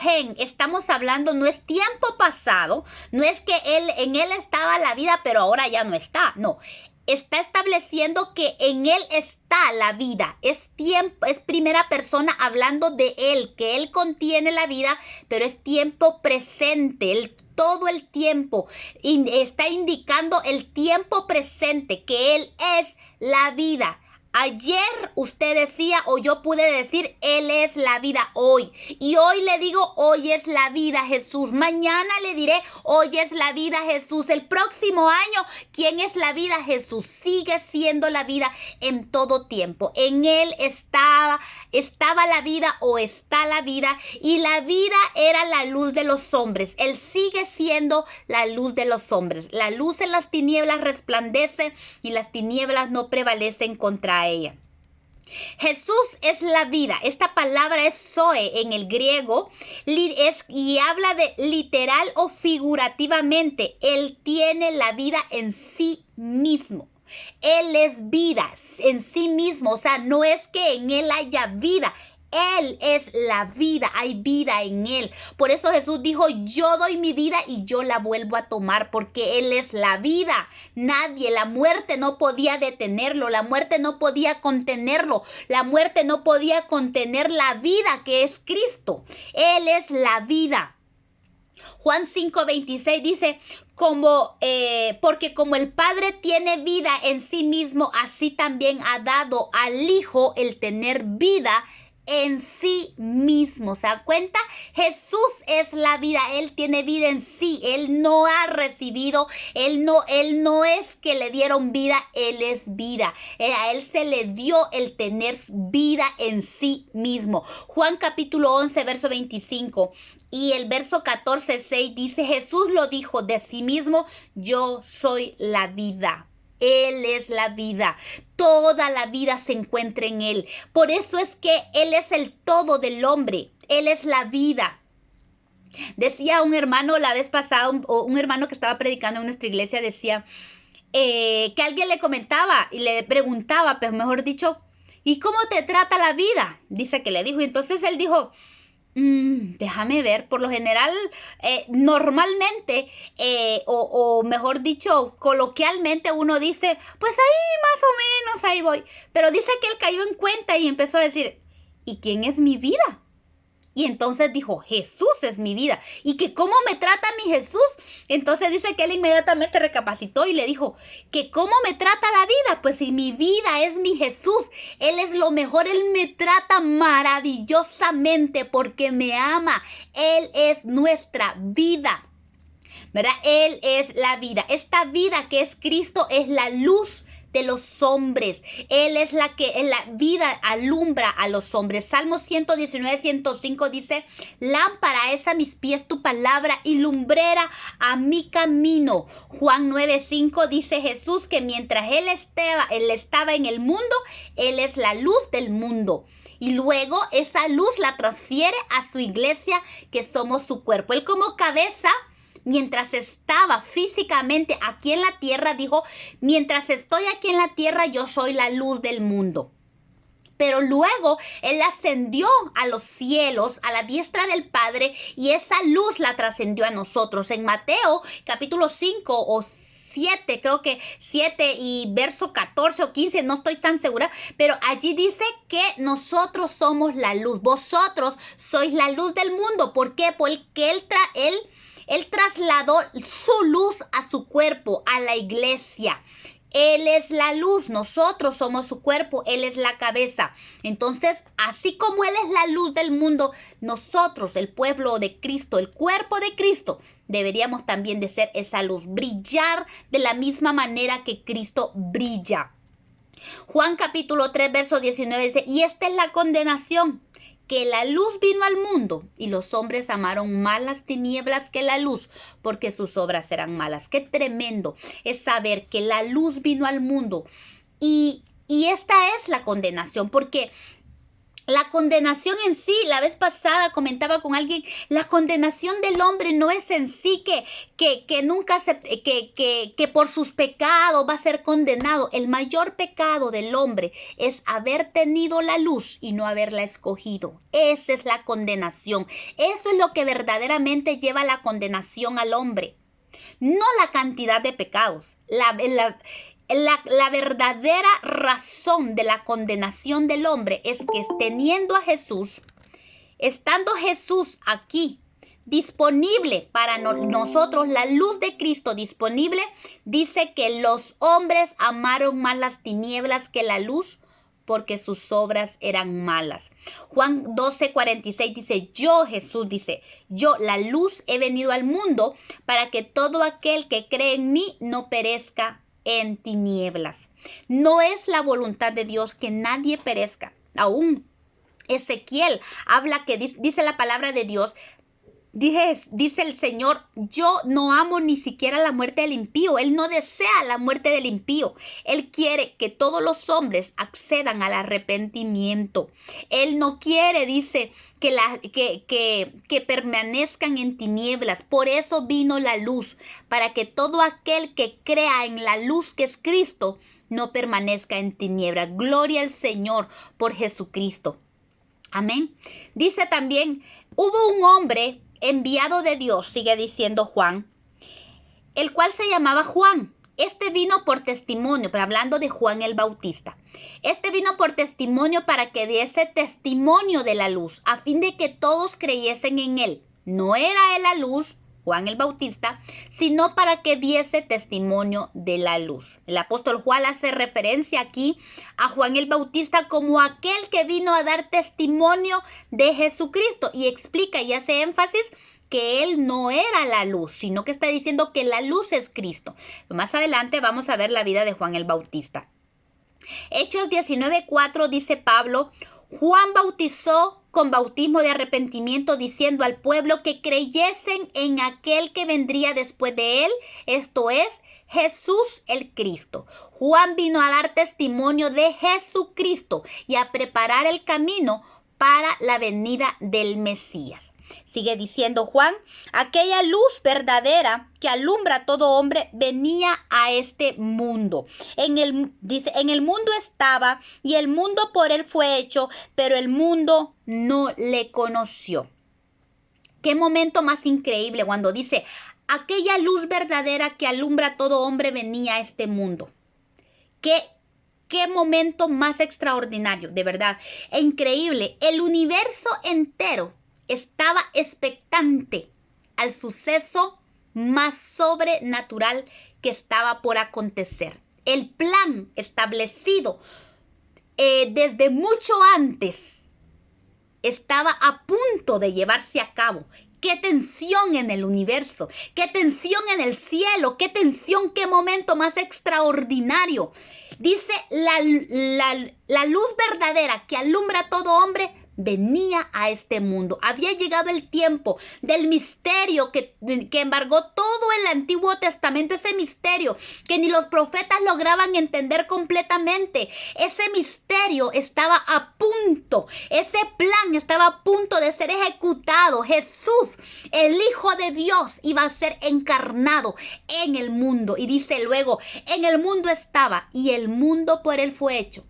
gen. Estamos hablando, no es tiempo pasado, no es que en él estaba la vida, pero ahora ya no está. No, está estableciendo que en Él está la vida. Es tiempo, es primera persona hablando de Él, que Él contiene la vida, pero es tiempo presente. Todo el tiempo está indicando el tiempo presente, que Él es la vida. Ayer usted decía, o yo pude decir, Él es la vida hoy. Y hoy le digo, hoy es la vida, Jesús. Mañana le diré, hoy es la vida, Jesús. El próximo año, ¿quién es la vida? Jesús. Sigue siendo la vida en todo tiempo. En Él estaba la vida o está la vida. Y la vida era la luz de los hombres. Él sigue siendo la luz de los hombres. La luz en las tinieblas resplandece y las tinieblas no prevalecen contra ella. Jesús es la vida. Esta palabra es zoe en el griego y habla de literal o figurativamente. Él tiene la vida en sí mismo. Él es vida en sí mismo. O sea, no es que en Él haya vida. Él es la vida, hay vida en Él. Por eso Jesús dijo, yo doy mi vida y yo la vuelvo a tomar, porque Él es la vida. Nadie, la muerte no podía detenerlo, la muerte no podía contenerlo, la muerte no podía contener la vida que es Cristo. Él es la vida. Juan 5:26 dice, porque como el Padre tiene vida en sí mismo, así también ha dado al Hijo el tener vida en sí mismo. ¿Se dan cuenta? Jesús es la vida. Él tiene vida en sí. Él no ha recibido. Él no es que le dieron vida. Él es vida. A Él se le dio el tener vida en sí mismo. Juan capítulo 11, verso 25. Y el verso 14, 6 dice, Jesús lo dijo de sí mismo, yo soy la vida. Él es la vida. Toda la vida se encuentra en Él. Por eso es que Él es el todo del hombre. Él es la vida. Decía un hermano la vez pasada, un hermano que estaba predicando en nuestra iglesia, decía, que alguien le comentaba y le preguntaba, pues mejor dicho, ¿y cómo te trata la vida? Dice que le dijo. Y entonces él dijo, déjame ver, por lo general, normalmente, o mejor dicho, coloquialmente uno dice, pues ahí más o menos, ahí voy. Pero dice que él cayó en cuenta y empezó a decir, ¿y quién es mi vida? Y entonces dijo, Jesús es mi vida. ¿Y que cómo me trata mi Jesús? Entonces dice que él inmediatamente recapacitó y le dijo, ¿que cómo me trata la vida? Pues si mi vida es mi Jesús, Él es lo mejor, Él me trata maravillosamente porque me ama. Él es nuestra vida, ¿verdad? Él es la vida. Esta vida que es Cristo es la luz de los hombres. Él es la que en la vida alumbra a los hombres. Salmo 119, 105 dice, lámpara es a mis pies tu palabra y lumbrera a mi camino. Juan 9, 5 dice Jesús que mientras él estaba en el mundo, Él es la luz del mundo. Y luego esa luz la transfiere a su iglesia, que somos su cuerpo. Él como cabeza, mientras estaba físicamente aquí en la tierra, dijo, mientras estoy aquí en la tierra, yo soy la luz del mundo. Pero luego Él ascendió a los cielos, a la diestra del Padre, y esa luz la trascendió a nosotros. En Mateo capítulo 5 o 7, creo que 7 y verso 14 o 15, no estoy tan segura, pero allí dice que nosotros somos la luz. Vosotros sois la luz del mundo. ¿Por qué? Porque Él trasladó su luz a su cuerpo, a la iglesia. Él es la luz, nosotros somos su cuerpo, Él es la cabeza. Entonces, así como Él es la luz del mundo, nosotros, el pueblo de Cristo, el cuerpo de Cristo, deberíamos también de ser esa luz, brillar de la misma manera que Cristo brilla. Juan capítulo 3, verso 19 dice, y esta es la condenación, que la luz vino al mundo y los hombres amaron más las tinieblas que la luz, porque sus obras eran malas. Qué tremendo es saber que la luz vino al mundo y esta es la condenación, porque la condenación en sí, la vez pasada comentaba con alguien, la condenación del hombre no es en sí que nunca que por sus pecados va a ser condenado. El mayor pecado del hombre es haber tenido la luz y no haberla escogido. Esa es la condenación. Eso es lo que verdaderamente lleva la condenación al hombre. No la cantidad de pecados. La verdadera razón de la condenación del hombre es que teniendo a Jesús, estando Jesús aquí, disponible para nosotros, la luz de Cristo disponible, dice que los hombres amaron más las tinieblas que la luz, porque sus obras eran malas. Juan 12, 46 dice, yo, Jesús dice, yo, la luz, he venido al mundo para que todo aquel que cree en mí no perezca en tinieblas. No es la voluntad de Dios que nadie perezca. Aún Ezequiel habla que dice la palabra de Dios. Dice el Señor, yo no amo ni siquiera la muerte del impío. Él no desea la muerte del impío. Él quiere que todos los hombres accedan al arrepentimiento. Él no quiere, dice, que permanezcan en tinieblas. Por eso vino la luz, para que todo aquel que crea en la luz que es Cristo no permanezca en tinieblas. Gloria al Señor por Jesucristo. Amén. Dice también, hubo un hombre enviado de Dios, sigue diciendo Juan, el cual se llamaba Juan. Este vino por testimonio, pero hablando de Juan el Bautista. Este vino por testimonio para que diese testimonio de la luz, a fin de que todos creyesen en él. No era él la luz, Juan el Bautista, sino para que diese testimonio de la luz. El apóstol Juan hace referencia aquí a Juan el Bautista como aquel que vino a dar testimonio de Jesucristo y explica y hace énfasis que él no era la luz, sino que está diciendo que la luz es Cristo. Más adelante vamos a ver la vida de Juan el Bautista. Hechos 19:4 dice Pablo, Juan bautizó con bautismo de arrepentimiento, diciendo al pueblo que creyesen en aquel que vendría después de él, esto es, Jesús el Cristo. Juan vino a dar testimonio de Jesucristo y a preparar el camino para la venida del Mesías. Sigue diciendo Juan, aquella luz verdadera que alumbra a todo hombre venía a este mundo. Dice, en el mundo estaba y el mundo por él fue hecho, pero el mundo no le conoció. Qué momento más increíble cuando dice, aquella luz verdadera que alumbra a todo hombre venía a este mundo. Qué momento más extraordinario, de verdad. E increíble. El universo entero estaba expectante al suceso más sobrenatural que estaba por acontecer. El plan establecido desde mucho antes estaba a punto de llevarse a cabo. Qué tensión en el universo, qué tensión en el cielo, qué tensión, qué momento más extraordinario. Dice, la luz verdadera que alumbra a todo hombre venía a este mundo. Había llegado el tiempo del misterio que embargó todo el Antiguo Testamento, ese misterio que ni los profetas lograban entender completamente. Ese misterio estaba a punto, ese plan estaba a punto de ser ejecutado. Jesús, el Hijo de Dios, iba a ser encarnado en el mundo. Y dice luego, en el mundo estaba y el mundo por él fue hecho.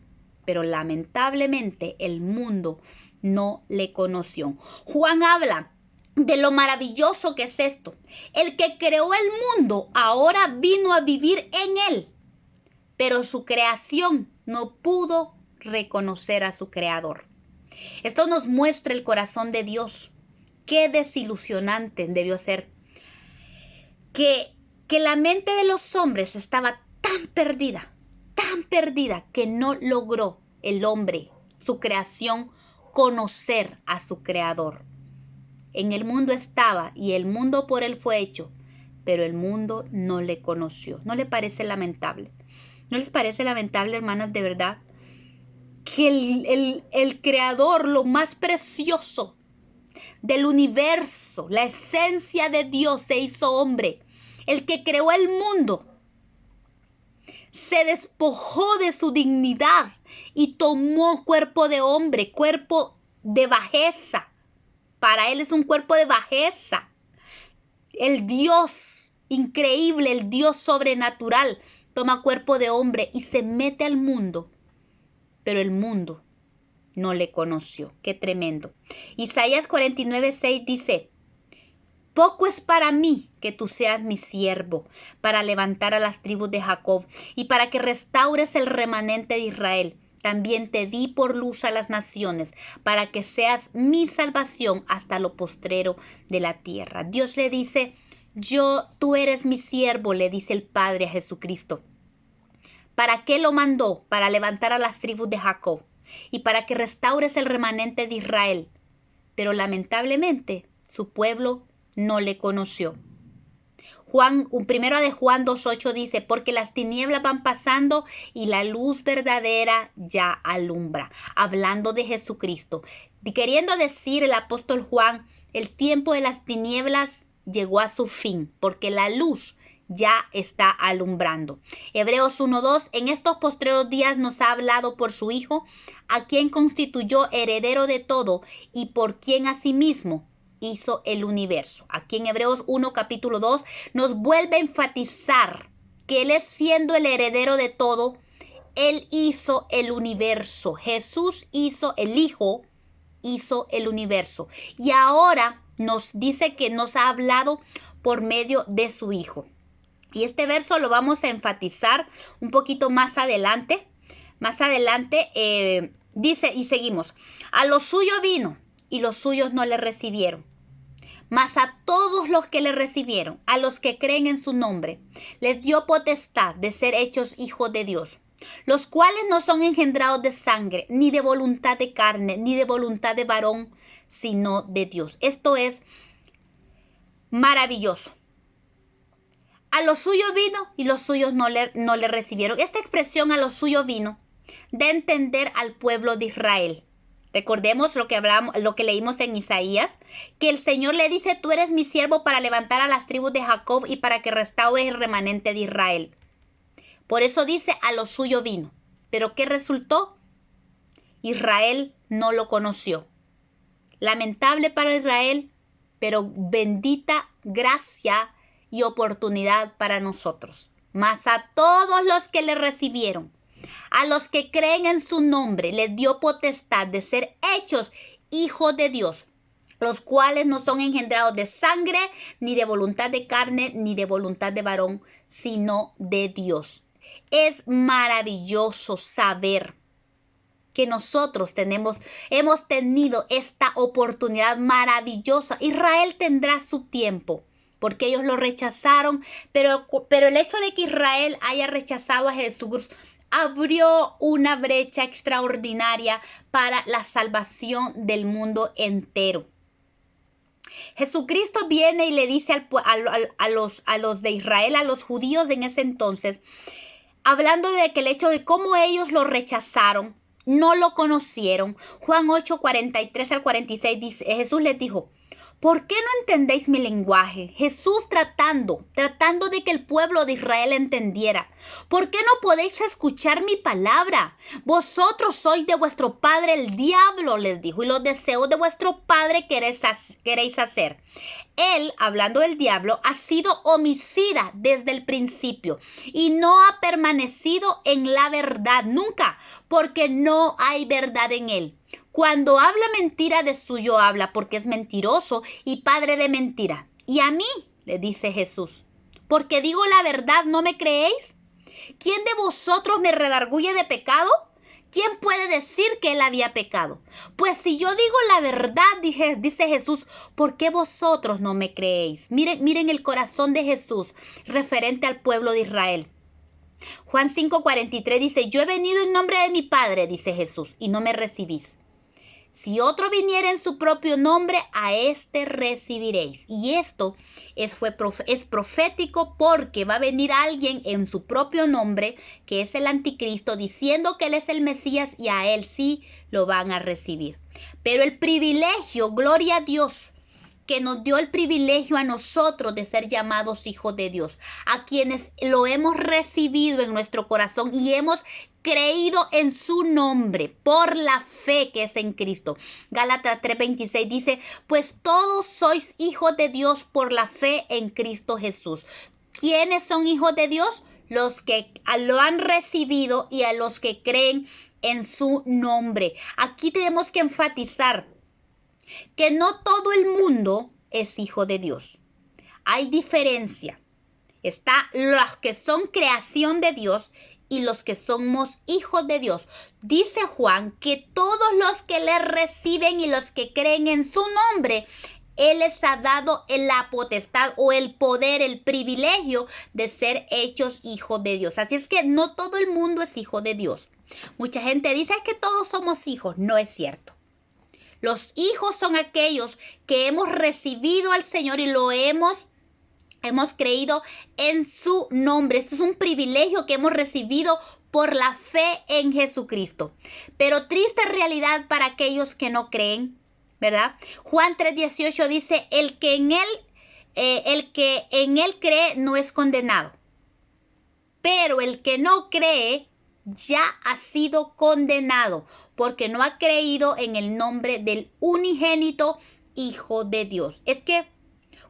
Pero lamentablemente el mundo no le conoció. Juan habla de lo maravilloso que es esto. El que creó el mundo ahora vino a vivir en él, pero su creación no pudo reconocer a su creador. Esto nos muestra el corazón de Dios. Qué desilusionante debió ser. Que la mente de los hombres estaba tan perdida que no logró el hombre, su creación, conocer a su creador. En el mundo estaba y el mundo por él fue hecho, pero el mundo no le conoció. ¿No le parece lamentable? ¿No les parece lamentable, hermanas, de verdad? Que el creador, lo más precioso del universo, la esencia de Dios, se hizo hombre. El que creó el mundo se despojó de su dignidad y tomó cuerpo de hombre, cuerpo de bajeza. Para él es un cuerpo de bajeza. El Dios increíble, el Dios sobrenatural, toma cuerpo de hombre y se mete al mundo. Pero el mundo no le conoció. Qué tremendo. Isaías 49:6 dice, poco es para mí que tú seas mi siervo, para levantar a las tribus de Jacob y para que restaures el remanente de Israel. También te di por luz a las naciones, para que seas mi salvación hasta lo postrero de la tierra. Dios le dice, tú eres mi siervo, le dice el Padre a Jesucristo. ¿Para qué lo mandó? Para levantar a las tribus de Jacob y para que restaures el remanente de Israel. Pero lamentablemente su pueblo no le conoció. Primero de Juan 2:8 dice, porque las tinieblas van pasando y la luz verdadera ya alumbra. Hablando de Jesucristo. Queriendo decir el apóstol Juan, el tiempo de las tinieblas llegó a su fin, porque la luz ya está alumbrando. Hebreos 1:2, en estos postreros días nos ha hablado por su Hijo, a quien constituyó heredero de todo y por quien asimismo hizo el universo. Aquí en Hebreos 1 capítulo 2 nos vuelve a enfatizar que Él es siendo el heredero de todo. Él hizo el universo. Jesús hizo, el Hijo hizo el universo. Y ahora nos dice que nos ha hablado por medio de su Hijo. Y este verso lo vamos a enfatizar un poquito más adelante. Más adelante dice y seguimos. A lo suyo vino y los suyos no le recibieron. Mas a todos los que le recibieron, a los que creen en su nombre, les dio potestad de ser hechos hijos de Dios, los cuales no son engendrados de sangre, ni de voluntad de carne, ni de voluntad de varón, sino de Dios. Esto es maravilloso. A los suyos vino y los suyos no le recibieron. Esta expresión a los suyos vino da a entender al pueblo de Israel. Recordemos lo que leímos en Isaías, que el Señor le dice, tú eres mi siervo para levantar a las tribus de Jacob y para que restaures el remanente de Israel. Por eso dice, a lo suyo vino. ¿Pero qué resultó? Israel no lo conoció. Lamentable para Israel, pero bendita gracia y oportunidad para nosotros. Mas a todos los que le recibieron, a los que creen en su nombre, les dio potestad de ser hechos hijos de Dios, los cuales no son engendrados de sangre, ni de voluntad de carne, ni de voluntad de varón, sino de Dios. Es maravilloso saber que nosotros hemos tenido esta oportunidad maravillosa. Israel tendrá su tiempo, porque ellos lo rechazaron, pero el hecho de que Israel haya rechazado a Jesús abrió una brecha extraordinaria para la salvación del mundo entero. Jesucristo viene y le dice a los de Israel, a los judíos en ese entonces, hablando de que el hecho de cómo ellos lo rechazaron, no lo conocieron. Juan 8, 43 al 46 dice, Jesús les dijo, ¿por qué no entendéis mi lenguaje? Jesús tratando de que el pueblo de Israel entendiera. ¿Por qué no podéis escuchar mi palabra? Vosotros sois de vuestro padre el diablo, les dijo, y los deseos de vuestro padre queréis hacer. Él, hablando del diablo, ha sido homicida desde el principio y no ha permanecido en la verdad nunca, porque no hay verdad en él. Cuando habla mentira, de suyo habla, porque es mentiroso y padre de mentira. Y a mí, le dice Jesús, porque digo la verdad, ¿no me creéis? ¿Quién de vosotros me redarguye de pecado? ¿Quién puede decir que él había pecado? Pues si yo digo la verdad, dice Jesús, ¿por qué vosotros no me creéis? Miren el corazón de Jesús referente al pueblo de Israel. Juan 5:43 dice, yo he venido en nombre de mi Padre, dice Jesús, y no me recibís. Si otro viniera en su propio nombre, a éste recibiréis. Y esto es profético, porque va a venir alguien en su propio nombre, que es el anticristo, diciendo que él es el Mesías, y a él sí lo van a recibir. Pero el privilegio, gloria a Dios, que nos dio el privilegio a nosotros de ser llamados hijos de Dios, a quienes lo hemos recibido en nuestro corazón y hemos creído en su nombre por la fe que es en Cristo. Gálatas 3:26 dice, pues todos sois hijos de Dios por la fe en Cristo Jesús. ¿Quiénes son hijos de Dios? Los que lo han recibido y a los que creen en su nombre. Aquí tenemos que enfatizar que no todo el mundo es hijo de Dios. Hay diferencia. Está los que son creación de Dios y los que somos hijos de Dios. Dice Juan que todos los que le reciben y los que creen en su nombre, Él les ha dado la potestad o el poder, el privilegio de ser hechos hijos de Dios. Así es que no todo el mundo es hijo de Dios. Mucha gente dice que todos somos hijos. No es cierto. Los hijos son aquellos que hemos recibido al Señor y lo hemos creído en su nombre. Eso es un privilegio que hemos recibido por la fe en Jesucristo. Pero triste realidad para aquellos que no creen, ¿verdad? Juan 3:18 dice, el que en él cree no es condenado. Pero el que no cree ya ha sido condenado, porque no ha creído en el nombre del unigénito Hijo de Dios. Es que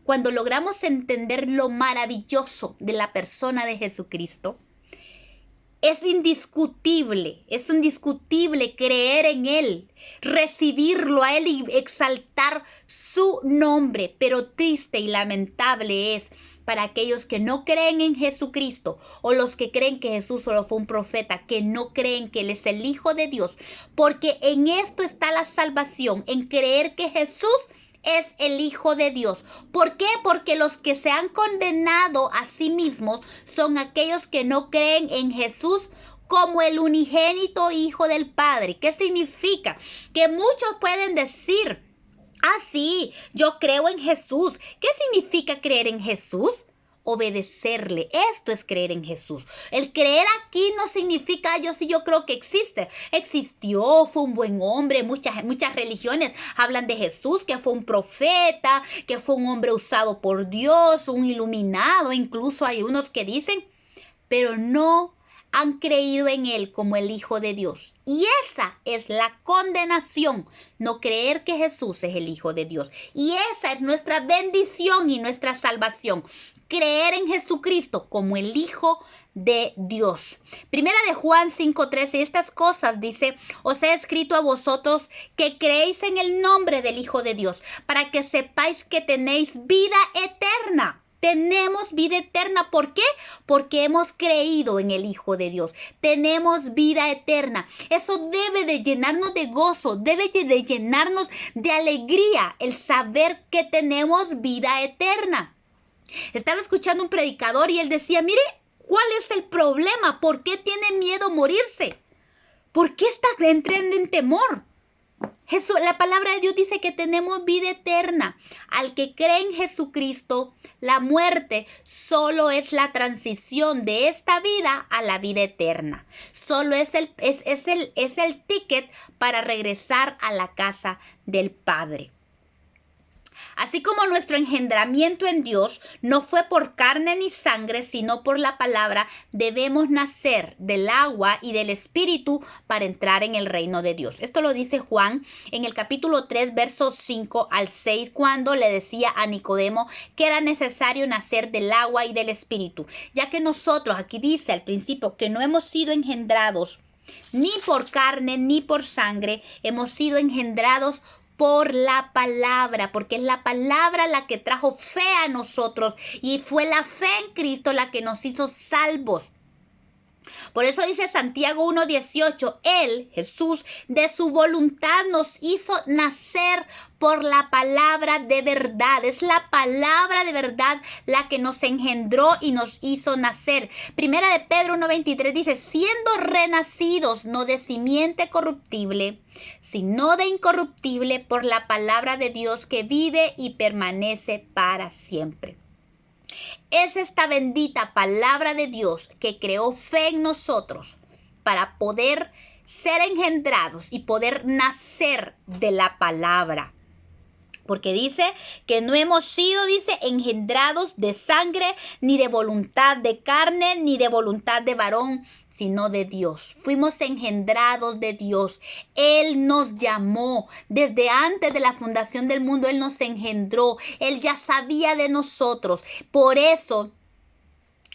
cuando logramos entender lo maravilloso de la persona de Jesucristo, es indiscutible creer en Él, recibirlo a Él y exaltar su nombre. Pero triste y lamentable es para aquellos que no creen en Jesucristo o los que creen que Jesús solo fue un profeta, que no creen que Él es el Hijo de Dios, porque en esto está la salvación, en creer que Jesús es el Hijo de Dios. ¿Por qué? Porque los que se han condenado a sí mismos son aquellos que no creen en Jesús como el unigénito Hijo del Padre. ¿Qué significa? Que muchos pueden decir, sí, yo creo en Jesús. ¿Qué significa creer en Jesús? Obedecerle. Esto es creer en Jesús. El creer aquí no significa yo creo que existe. Existió, fue un buen hombre. Muchas religiones hablan de Jesús, que fue un profeta, que fue un hombre usado por Dios, un iluminado. Incluso hay unos que dicen, pero no han creído en Él como el Hijo de Dios. Y esa es la condenación, no creer que Jesús es el Hijo de Dios. Y esa es nuestra bendición y nuestra salvación, creer en Jesucristo como el Hijo de Dios. Primera de Juan 5:13, estas cosas dice, os he escrito a vosotros que creéis en el nombre del Hijo de Dios, para que sepáis que tenéis vida eterna. Tenemos vida eterna. ¿Por qué? Porque hemos creído en el Hijo de Dios. Tenemos vida eterna. Eso debe de llenarnos de gozo, debe de llenarnos de alegría el saber que tenemos vida eterna. Estaba escuchando un predicador y él decía, mire, ¿cuál es el problema? ¿Por qué tiene miedo morirse? ¿Por qué está entrando en temor? Jesús, la palabra de Dios dice que tenemos vida eterna. Al que cree en Jesucristo, la muerte solo es la transición de esta vida a la vida eterna. Solo es el ticket para regresar a la casa del Padre. Así como nuestro engendramiento en Dios no fue por carne ni sangre, sino por la palabra, debemos nacer del agua y del Espíritu para entrar en el reino de Dios. Esto lo dice Juan en el capítulo 3, versos 5 al 6, cuando le decía a Nicodemo que era necesario nacer del agua y del Espíritu, ya que nosotros, aquí dice al principio, que no hemos sido engendrados ni por carne ni por sangre, hemos sido engendrados por la palabra, porque es la palabra la que trajo fe a nosotros y fue la fe en Cristo la que nos hizo salvos. Por eso dice Santiago 1:18, Él, Jesús, de su voluntad nos hizo nacer por la palabra de verdad. Es la palabra de verdad la que nos engendró y nos hizo nacer. Primera de Pedro 1:23 dice, siendo renacidos no de simiente corruptible, sino de incorruptible por la palabra de Dios que vive y permanece para siempre. Es esta bendita palabra de Dios que creó fe en nosotros para poder ser engendrados y poder nacer de la palabra. Porque dice que no hemos sido, dice, engendrados de sangre, ni de voluntad de carne, ni de voluntad de varón, sino de Dios. Fuimos engendrados de Dios. Él nos llamó. Desde antes de la fundación del mundo, Él nos engendró. Él ya sabía de nosotros. Por eso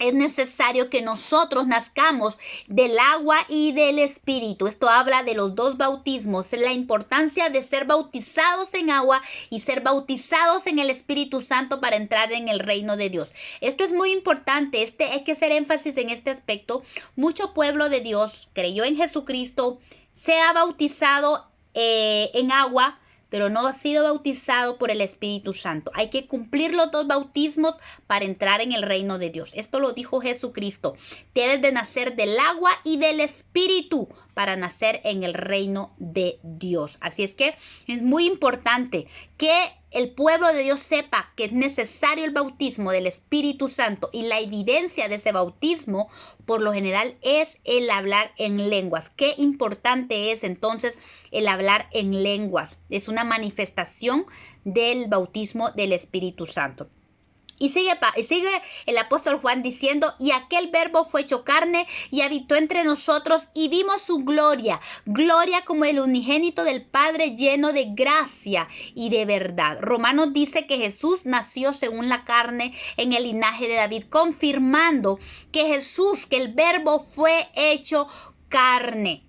es necesario que nosotros nazcamos del agua y del Espíritu. Esto habla de los dos bautismos, la importancia de ser bautizados en agua y ser bautizados en el Espíritu Santo para entrar en el reino de Dios. Esto es muy importante, hay que hacer énfasis en este aspecto. Mucho pueblo de Dios creyó en Jesucristo, se ha bautizado en agua, pero no ha sido bautizado por el Espíritu Santo. Hay que cumplir los dos bautismos para entrar en el reino de Dios. Esto lo dijo Jesucristo. Debes de nacer del agua y del Espíritu para nacer en el reino de Dios. Así es que es muy importante que el pueblo de Dios sepa que es necesario el bautismo del Espíritu Santo, y la evidencia de ese bautismo por lo general es el hablar en lenguas. Qué importante es entonces el hablar en lenguas. Es una manifestación del bautismo del Espíritu Santo. Y sigue el apóstol Juan diciendo, y aquel verbo fue hecho carne y habitó entre nosotros y vimos su gloria, gloria como el unigénito del Padre, lleno de gracia y de verdad. Romanos dice que Jesús nació según la carne en el linaje de David, confirmando que que el verbo fue hecho carne.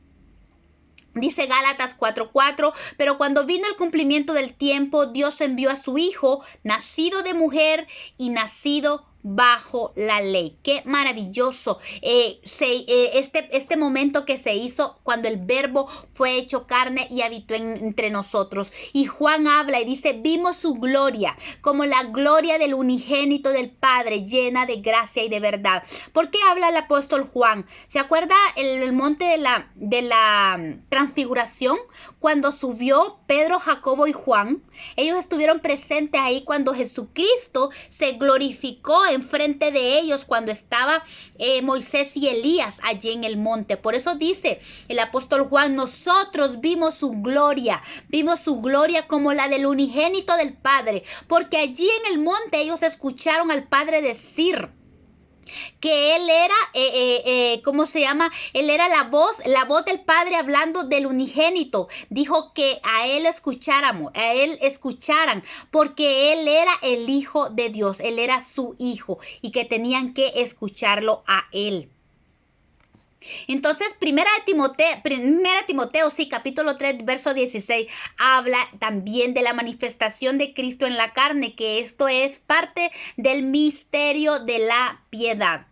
Dice Gálatas 4:4, pero cuando vino el cumplimiento del tiempo, Dios envió a su Hijo, nacido de mujer y nacido bajo la ley. Qué maravilloso este momento que se hizo cuando el verbo fue hecho carne y habitó entre nosotros. Y Juan habla y dice, vimos su gloria como la gloria del unigénito del Padre, llena de gracia y de verdad. ¿Por qué habla el apóstol Juan? ¿Se acuerda el monte de la transfiguración? Cuando subió Pedro, Jacobo y Juan, ellos estuvieron presentes ahí cuando Jesucristo se glorificó enfrente de ellos, cuando estaba Moisés y Elías allí en el monte. Por eso dice el apóstol Juan, nosotros vimos su gloria como la del unigénito del Padre, porque allí en el monte ellos escucharon al Padre decir que él era, ¿cómo se llama? Él era la voz del Padre hablando del unigénito. Dijo que a él escucharan, porque él era el Hijo de Dios, él era su hijo y que tenían que escucharlo a él. Entonces, primera Timoteo, sí, capítulo 3, verso 16, habla también de la manifestación de Cristo en la carne, que esto es parte del misterio de la piedad.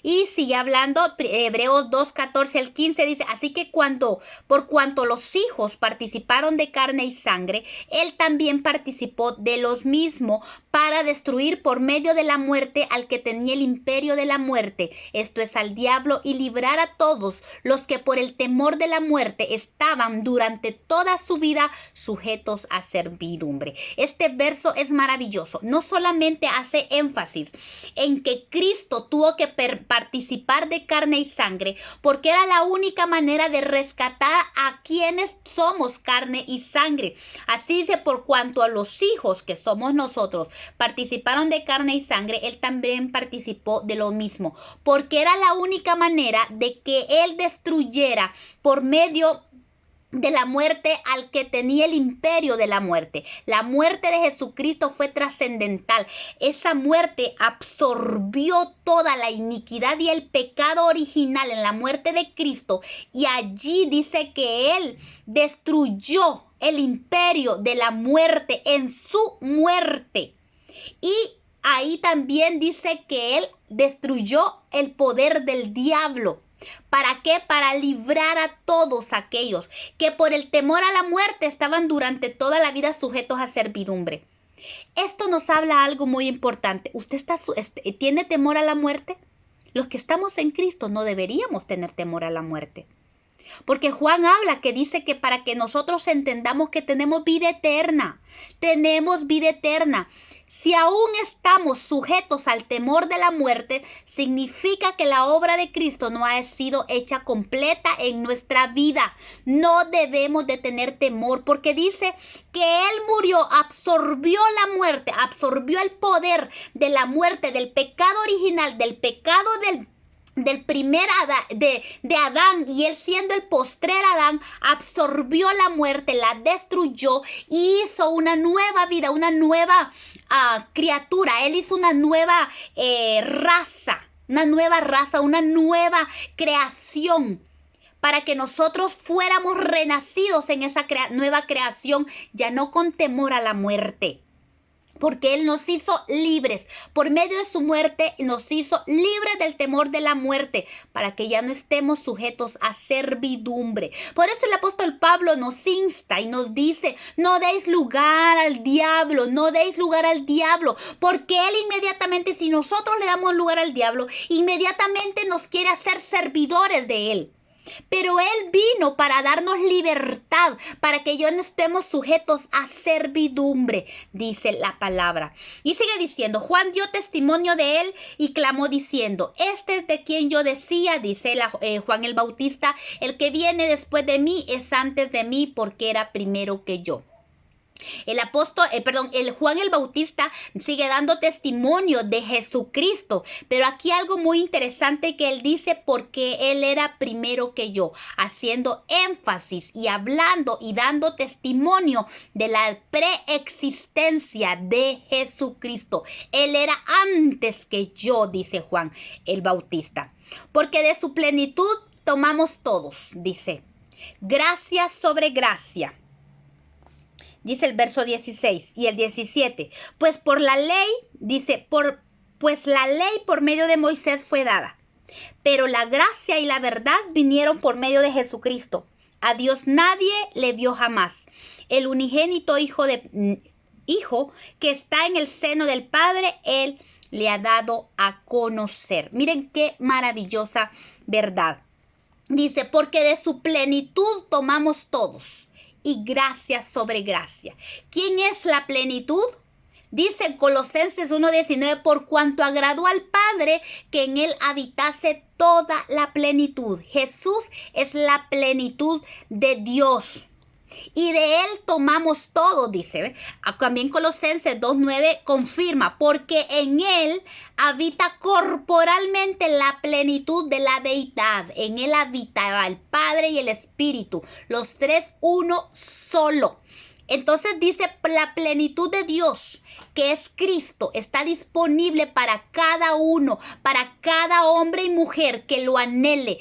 Y sigue hablando, Hebreos 2, 14 al 15 dice, así que por cuanto los hijos participaron de carne y sangre, él también participó de los mismos para destruir por medio de la muerte al que tenía el imperio de la muerte, esto es al diablo, y librar a todos los que por el temor de la muerte estaban durante toda su vida sujetos a servidumbre. Este verso es maravilloso. No solamente hace énfasis en que Cristo tuvo que participar de carne y sangre, porque era la única manera de rescatar a quienes somos carne y sangre. Así dice, por cuanto a los hijos que somos nosotros participaron de carne y sangre, él también participó de lo mismo, porque era la única manera de que él destruyera por medio de la muerte al que tenía el imperio de la muerte. La muerte de Jesucristo fue trascendental. Esa muerte absorbió toda la iniquidad y el pecado original en la muerte de Cristo, y allí dice que él destruyó el imperio de la muerte en su muerte. Y ahí también dice que él destruyó el poder del diablo. ¿Para qué? Para librar a todos aquellos que por el temor a la muerte estaban durante toda la vida sujetos a servidumbre. Esto nos habla algo muy importante. ¿Usted tiene temor a la muerte? Los que estamos en Cristo no deberíamos tener temor a la muerte. Porque Juan habla que dice que para que nosotros entendamos que tenemos vida eterna. Tenemos vida eterna. Si aún estamos sujetos al temor de la muerte, significa que la obra de Cristo no ha sido hecha completa en nuestra vida. No debemos de tener temor, porque dice que Él murió, absorbió la muerte, absorbió el poder de la muerte, del pecado original, del pecado del primer Adán, de Adán, y él siendo el postrer Adán, absorbió la muerte, la destruyó y hizo una nueva vida, una nueva criatura. Él hizo una nueva raza, una nueva creación, para que nosotros fuéramos renacidos en esa nueva creación, ya no con temor a la muerte. Porque Él nos hizo libres. Por medio de su muerte nos hizo libres del temor de la muerte, para que ya no estemos sujetos a servidumbre. Por eso el apóstol Pablo nos insta y nos dice, no deis lugar al diablo, no deis lugar al diablo. Porque Él inmediatamente, si nosotros le damos lugar al diablo, inmediatamente nos quiere hacer servidores de Él. Pero Él vino para darnos libertad, para que ya no estemos sujetos a servidumbre, dice la palabra. Y sigue diciendo, Juan dio testimonio de Él y clamó diciendo, este es de quien yo decía, dice Juan el Bautista, el que viene después de mí es antes de mí, porque era primero que yo. El Juan el Bautista sigue dando testimonio de Jesucristo, pero aquí algo muy interesante que él dice, porque él era primero que yo, haciendo énfasis y hablando y dando testimonio de la preexistencia de Jesucristo. Él era antes que yo, dice Juan el Bautista, porque de su plenitud tomamos todos, dice, gracia sobre gracia. Dice el verso 16 y el 17. Pues por la ley, dice, pues la ley por medio de Moisés fue dada. Pero la gracia y la verdad vinieron por medio de Jesucristo. A Dios nadie le vio jamás. El unigénito hijo que está en el seno del Padre, Él le ha dado a conocer. Miren qué maravillosa verdad. Dice, porque de su plenitud tomamos todos. Y gracia sobre gracia. ¿Quién es la plenitud? Dice Colosenses 1:19, por cuanto agradó al Padre que en Él habitase toda la plenitud. Jesús es la plenitud de Dios. y de Él tomamos todo, dice. ¿Ve? También Colosenses 2:9 confirma, porque en Él habita corporalmente la plenitud de la deidad. En Él habitaba el Padre y el Espíritu, los tres uno solo. Entonces dice, la plenitud de Dios, que es Cristo, está disponible para cada uno, para cada hombre y mujer que lo anhele.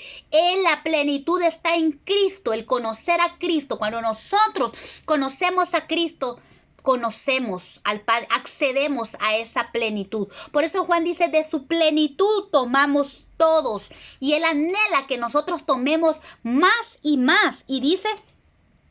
La plenitud está en Cristo, el conocer a Cristo. Cuando nosotros conocemos a Cristo, conocemos al Padre, accedemos a esa plenitud. Por eso Juan dice, de su plenitud tomamos todos. Y Él anhela que nosotros tomemos más y más. Y dice,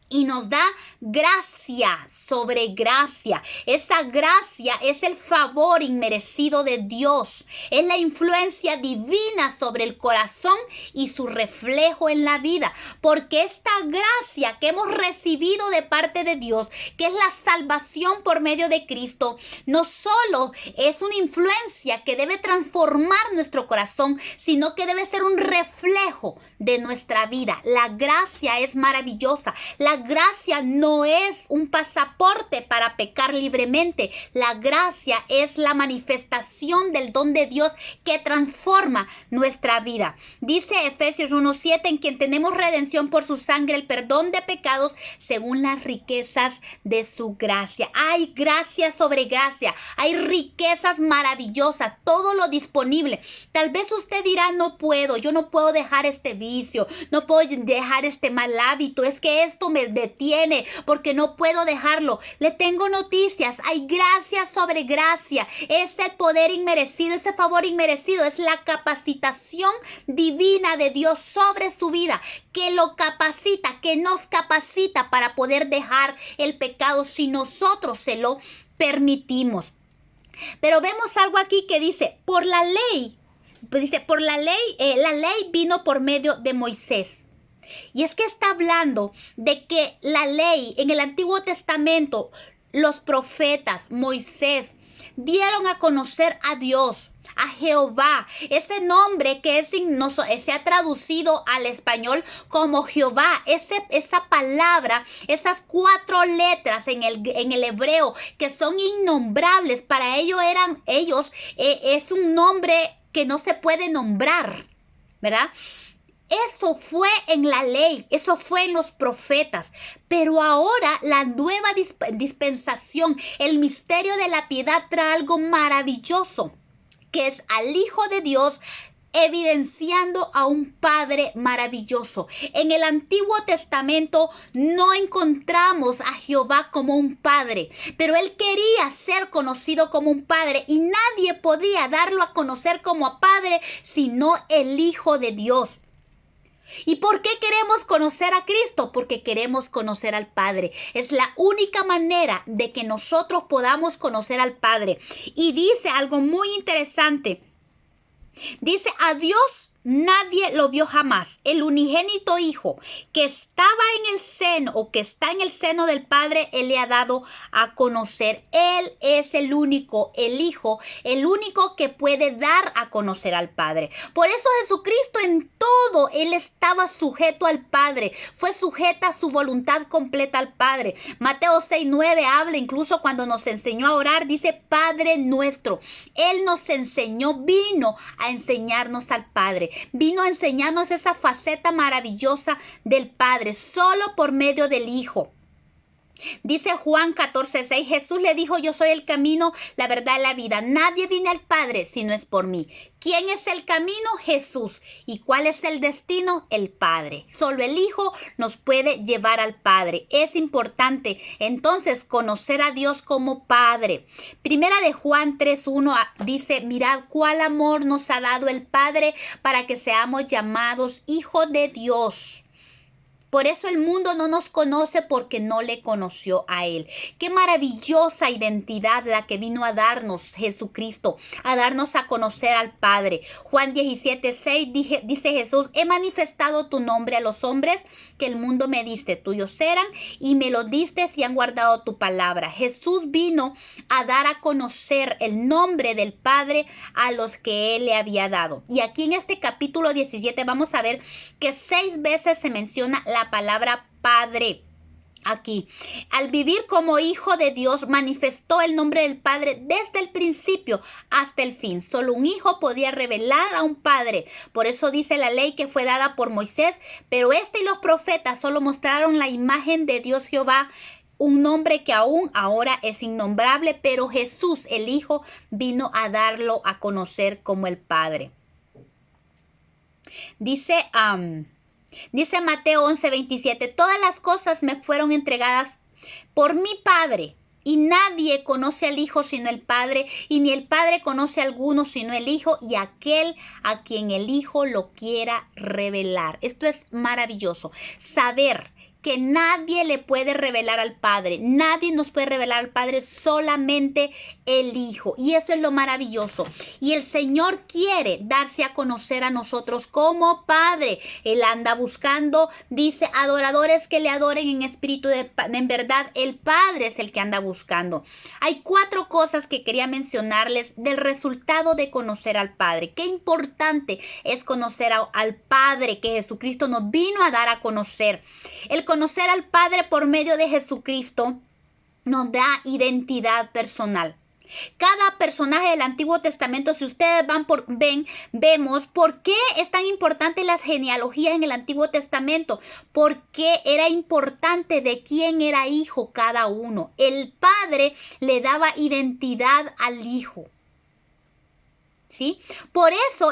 y nos da gracia sobre gracia. Esa gracia es el favor inmerecido de Dios. Es la influencia divina sobre el corazón y su reflejo en la vida. Porque esta gracia que hemos recibido de parte de Dios, que es la salvación por medio de Cristo, no solo es una influencia que debe transformar nuestro corazón, sino que debe ser un reflejo de nuestra vida. La gracia es maravillosa. La gracia no es un pasaporte para pecar libremente. La gracia es la manifestación del don de Dios que transforma nuestra vida. Dice Efesios 1:7, en quien tenemos redención por su sangre, el perdón de pecados según las riquezas de su gracia. Hay gracia sobre gracia. Hay riquezas maravillosas. Todo lo disponible. Tal vez usted dirá, no puedo. Yo no puedo dejar este vicio. No puedo dejar este mal hábito. Es que esto me detiene porque no puedo dejarlo. Le tengo noticias. Hay gracia sobre gracia. Es el poder inmerecido, ese favor inmerecido. Es la capacitación divina de Dios sobre su vida, que lo capacita, que nos capacita para poder dejar el pecado si nosotros se lo permitimos. Pero vemos algo aquí que dice, por la ley, la ley vino por medio de Moisés. Y es que está hablando de que la ley en el Antiguo Testamento, los profetas, Moisés, dieron a conocer a Dios, a Jehová. Ese nombre que se ha traducido al español como Jehová. Esa palabra, esas 4 letras en el hebreo que son innombrables, para ellos es un nombre que no se puede nombrar, ¿verdad? Eso fue en la ley, eso fue en los profetas. Pero ahora la nueva dispensación, el misterio de la piedad trae algo maravilloso, que es al Hijo de Dios evidenciando a un Padre maravilloso. En el Antiguo Testamento no encontramos a Jehová como un Padre, pero Él quería ser conocido como un Padre y nadie podía darlo a conocer como Padre sino el Hijo de Dios. ¿Y por qué queremos conocer a Cristo? Porque queremos conocer al Padre. Es la única manera de que nosotros podamos conocer al Padre. Y dice algo muy interesante. Dice, a Dios nadie lo vio jamás. El unigénito Hijo que estaba en el seno o que está en el seno del Padre, Él le ha dado a conocer. Él es el único, el Hijo, el único que puede dar a conocer al Padre. Por eso Jesucristo en todo, Él estaba sujeto al Padre. Fue sujeta a su voluntad completa al Padre. Mateo 6:9 habla, incluso cuando nos enseñó a orar, dice Padre nuestro. Él nos enseñó, vino a enseñarnos al Padre. Vino a enseñarnos esa faceta maravillosa del Padre, solo por medio del Hijo. Dice Juan 14:6, Jesús le dijo, yo soy el camino, la verdad y la vida. Nadie viene al Padre si no es por mí. ¿Quién es el camino? Jesús. ¿Y cuál es el destino? El Padre. Solo el Hijo nos puede llevar al Padre. Es importante entonces conocer a Dios como Padre. Primera de Juan 3:1 dice, mirad cuál amor nos ha dado el Padre para que seamos llamados hijos de Dios. Por eso el mundo no nos conoce porque no le conoció a Él. Qué maravillosa identidad la que vino a darnos Jesucristo, a darnos a conocer al Padre. Juan 17:6 dice Jesús, he manifestado tu nombre a los hombres que el mundo me diste, tuyos eran y me lo diste y han guardado tu palabra. Jesús vino a dar a conocer el nombre del Padre a los que Él le había dado. Y aquí en este capítulo 17 vamos a ver que 6 veces se menciona la palabra Padre. aquí. Al vivir como hijo de Dios, manifestó el nombre del Padre desde el principio hasta el fin. Solo un hijo podía revelar a un padre. Por eso dice la ley que fue dada por Moisés, pero este y los profetas solo mostraron la imagen de Dios Jehová, un nombre que aún ahora es innombrable, pero Jesús, el Hijo, vino a darlo a conocer como el Padre. Dice Mateo 11:27, todas las cosas me fueron entregadas por mi Padre, y nadie conoce al Hijo sino el Padre, y ni el Padre conoce a alguno sino el Hijo, y aquel a quien el Hijo lo quiera revelar. Esto es maravilloso, saber que nadie le puede revelar al Padre. Nadie nos puede revelar al Padre, solamente el Hijo. Y eso es lo maravilloso. Y el Señor quiere darse a conocer a nosotros como Padre. Él anda buscando, dice, adoradores que le adoren en espíritu en verdad. El Padre es el que anda buscando. Hay 4 cosas que quería mencionarles del resultado de conocer al Padre. Qué importante es conocer al Padre que Jesucristo nos vino a dar a conocer. El conocer al Padre por medio de Jesucristo nos da identidad personal. Cada personaje del Antiguo Testamento, si ustedes vemos por qué es tan importante las genealogías en el Antiguo Testamento, porque era importante de quién era hijo cada uno. El Padre le daba identidad al Hijo, ¿sí? Por eso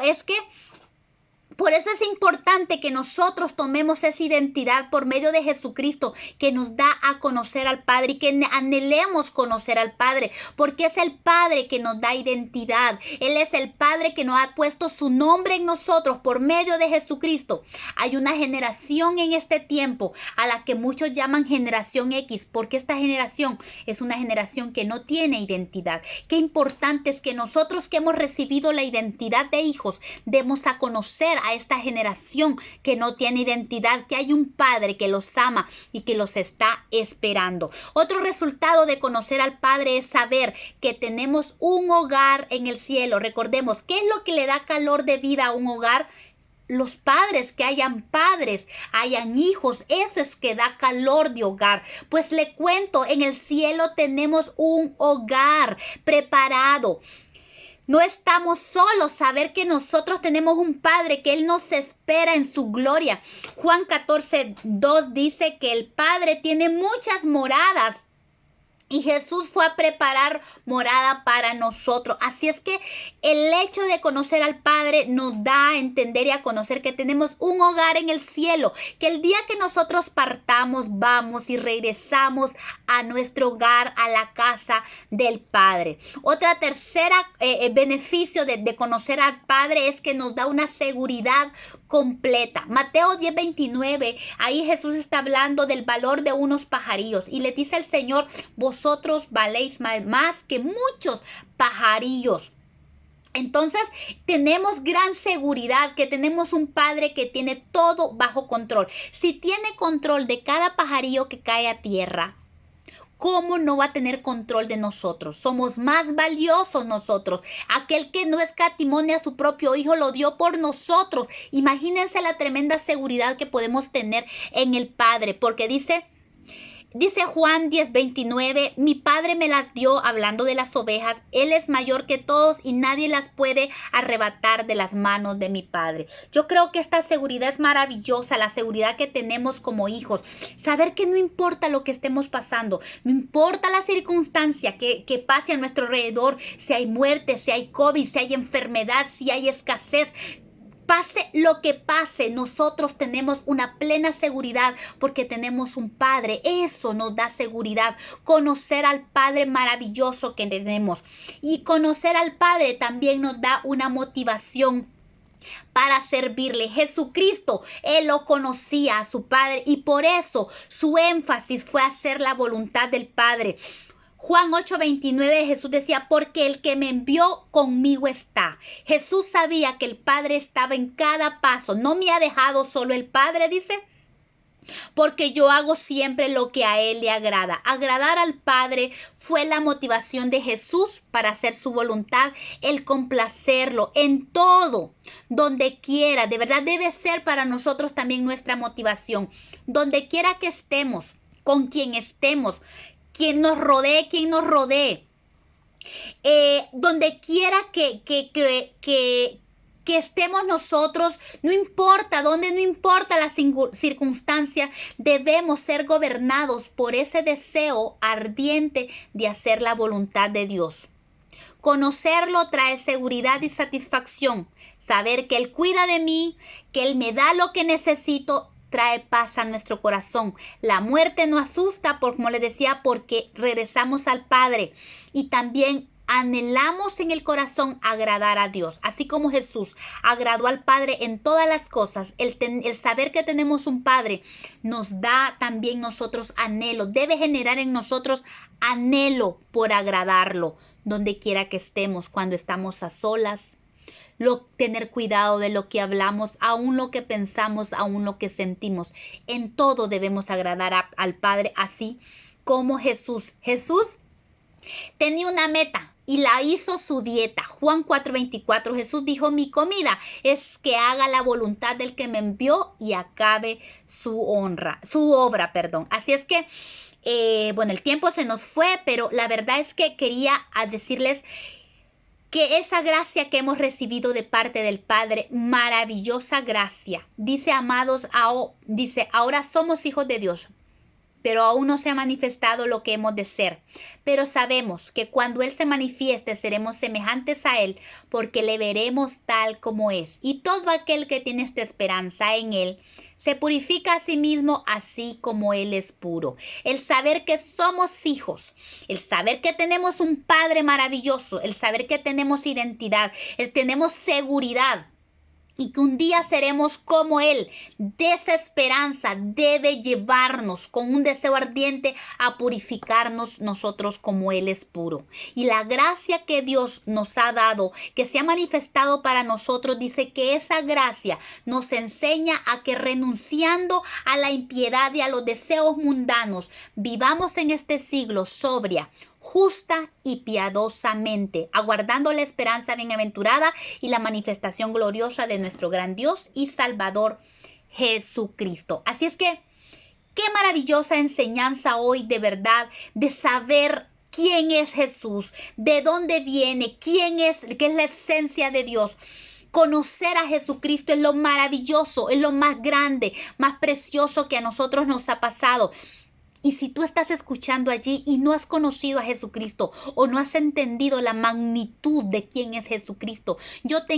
es importante que nosotros tomemos esa identidad por medio de Jesucristo, que nos da a conocer al Padre y que anhelemos conocer al Padre, porque es el Padre que nos da identidad. Él es el Padre que nos ha puesto su nombre en nosotros por medio de Jesucristo. Hay una generación en este tiempo a la que muchos llaman generación X, porque esta generación es una generación que no tiene identidad. Qué importante es que nosotros que hemos recibido la identidad de hijos, demos a conocer a esta generación que no tiene identidad, que hay un Padre que los ama y que los está esperando. Otro resultado de conocer al Padre es saber que tenemos un hogar en el cielo. Recordemos, ¿qué es lo que le da calor de vida a un hogar? Los padres, que hayan hijos, eso es que da calor de hogar. Pues le cuento, en el cielo tenemos un hogar preparado. No estamos solos, saber que nosotros tenemos un Padre, que Él nos espera en su gloria. Juan 14:2 dice que el Padre tiene muchas moradas. Y Jesús fue a preparar morada para nosotros. Así es que el hecho de conocer al Padre nos da a entender y a conocer que tenemos un hogar en el cielo. Que el día que nosotros partamos, vamos y regresamos a nuestro hogar, a la casa del Padre. Otra tercera beneficio de conocer al Padre es que nos da una seguridad completa. Mateo 10:29, ahí Jesús está hablando del valor de unos pajarillos. Y le dice al Señor, vosotros valéis más que muchos pajarillos. Entonces tenemos gran seguridad que tenemos un Padre que tiene todo bajo control. Si tiene control de cada pajarillo que cae a tierra, ¿cómo no va a tener control de nosotros? Somos más valiosos nosotros. Aquel que no escatimó a su propio Hijo lo dio por nosotros. Imagínense la tremenda seguridad que podemos tener en el Padre, porque dice Juan 10:29, mi Padre me las dio, hablando de las ovejas. Él es mayor que todos y nadie las puede arrebatar de las manos de mi Padre. Yo creo que esta seguridad es maravillosa, la seguridad que tenemos como hijos. Saber que no importa lo que estemos pasando, no importa la circunstancia que pase a nuestro alrededor, si hay muerte, si hay COVID, si hay enfermedad, si hay escasez. Pase lo que pase, nosotros tenemos una plena seguridad porque tenemos un Padre. Eso nos da seguridad. Conocer al Padre maravilloso que tenemos. Y conocer al Padre también nos da una motivación para servirle. Jesucristo, Él lo conocía a su Padre y por eso su énfasis fue hacer la voluntad del Padre. Juan 8:29, Jesús decía, porque el que me envió conmigo está. Jesús sabía que el Padre estaba en cada paso. No me ha dejado solo el Padre, dice, porque yo hago siempre lo que a Él le agrada. Agradar al Padre fue la motivación de Jesús para hacer su voluntad, el complacerlo en todo, donde quiera. De verdad debe ser para nosotros también nuestra motivación. Donde quiera que estemos, con quien estemos, quien nos rodee. Donde quiera que estemos nosotros, no importa dónde, no importa la circunstancia, debemos ser gobernados por ese deseo ardiente de hacer la voluntad de Dios. Conocerlo trae seguridad y satisfacción. Saber que Él cuida de mí, que Él me da lo que necesito, trae paz a nuestro corazón. La muerte no asusta, como les decía, porque regresamos al Padre. Y también anhelamos en el corazón agradar a Dios. Así como Jesús agradó al Padre en todas las cosas, el saber que tenemos un Padre nos da también nosotros anhelo. Debe generar en nosotros anhelo por agradarlo, donde quiera que estemos, cuando estamos a solas. Tener cuidado de lo que hablamos, aún lo que pensamos, aún lo que sentimos. En todo debemos agradar al Padre, así como Jesús. Jesús tenía una meta y la hizo su dieta. Juan 4:24, Jesús dijo: mi comida es que haga la voluntad del que me envió y acabe su obra. Así es que, el tiempo se nos fue, pero la verdad es que quería decirles que esa gracia que hemos recibido de parte del Padre, maravillosa gracia, dice, amados, ahora somos hijos de Dios, pero aún no se ha manifestado lo que hemos de ser. Pero sabemos que cuando Él se manifieste seremos semejantes a Él, porque le veremos tal como es. Y todo aquel que tiene esta esperanza en Él se purifica a sí mismo, así como Él es puro. El saber que somos hijos, el saber que tenemos un Padre maravilloso, el saber que tenemos identidad, tenemos seguridad, y que un día seremos como Él. De esa esperanza debe llevarnos con un deseo ardiente a purificarnos nosotros como Él es puro. Y la gracia que Dios nos ha dado, que se ha manifestado para nosotros, dice que esa gracia nos enseña a que renunciando a la impiedad y a los deseos mundanos, vivamos en este siglo sobria, justa y piadosamente, aguardando la esperanza bienaventurada y la manifestación gloriosa de nuestro gran Dios y Salvador Jesucristo. Así es que, qué maravillosa enseñanza hoy, de verdad, de saber quién es Jesús, de dónde viene, qué es la esencia de Dios. Conocer a Jesucristo es lo maravilloso, es lo más grande, más precioso que a nosotros nos ha pasado. Y si tú estás escuchando allí y no has conocido a Jesucristo o no has entendido la magnitud de quién es Jesucristo, yo te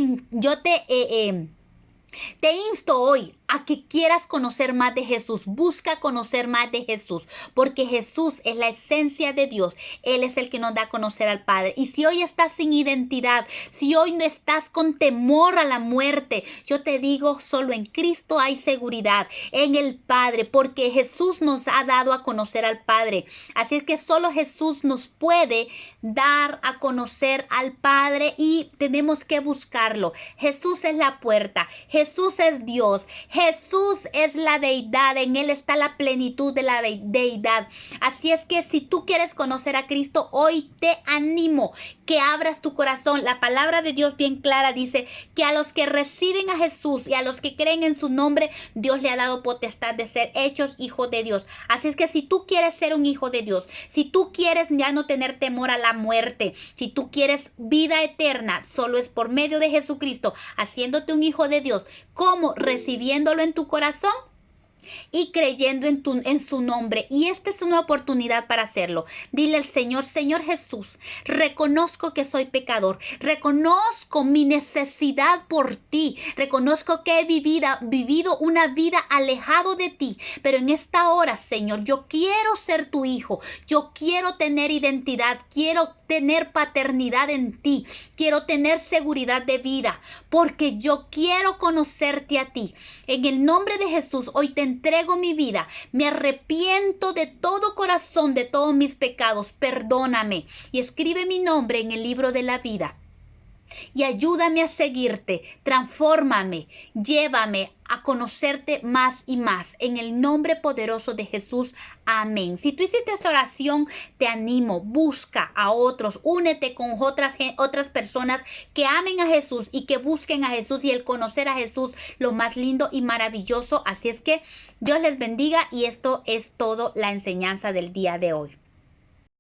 insto hoy a que quieras conocer más de Jesús. Busca conocer más de Jesús, porque Jesús es la esencia de Dios. Él es el que nos da a conocer al Padre. Y si hoy estás sin identidad, si hoy no estás con temor a la muerte, yo te digo, solo en Cristo hay seguridad, en el Padre, porque Jesús nos ha dado a conocer al Padre. Así es que solo Jesús nos puede dar a conocer al Padre y tenemos que buscarlo. Jesús es la puerta. Jesús es Dios. Jesús es la deidad, en Él está la plenitud de la deidad. Así es que si tú quieres conocer a Cristo, hoy te animo que abras tu corazón. La palabra de Dios bien clara dice que a los que reciben a Jesús y a los que creen en su nombre, Dios le ha dado potestad de ser hechos hijos de Dios. Así es que si tú quieres ser un hijo de Dios, si tú quieres ya no tener temor a la muerte, si tú quieres vida eterna, solo es por medio de Jesucristo, haciéndote un hijo de Dios. ¿Cómo? Recibiéndolo en tu corazón y creyendo en su nombre. Y esta es una oportunidad para hacerlo. Dile al Señor: Señor Jesús, reconozco que soy pecador, reconozco mi necesidad por ti, reconozco que he vivido una vida alejado de ti, pero en esta hora, Señor, yo quiero ser tu hijo, yo quiero tener identidad, quiero tener paternidad en ti, quiero tener seguridad de vida, porque yo quiero conocerte a ti. En el nombre de Jesús, hoy te entrego mi vida, me arrepiento de todo corazón de todos mis pecados, perdóname y escribe mi nombre en el libro de la vida. Y ayúdame a seguirte, transfórmame, llévame a conocerte más y más. En el nombre poderoso de Jesús. Amén. Si tú hiciste esta oración, te animo, busca a otros, únete con otras personas que amen a Jesús y que busquen a Jesús, y el conocer a Jesús, lo más lindo y maravilloso. Así es que Dios les bendiga, y esto es todo la enseñanza del día de hoy.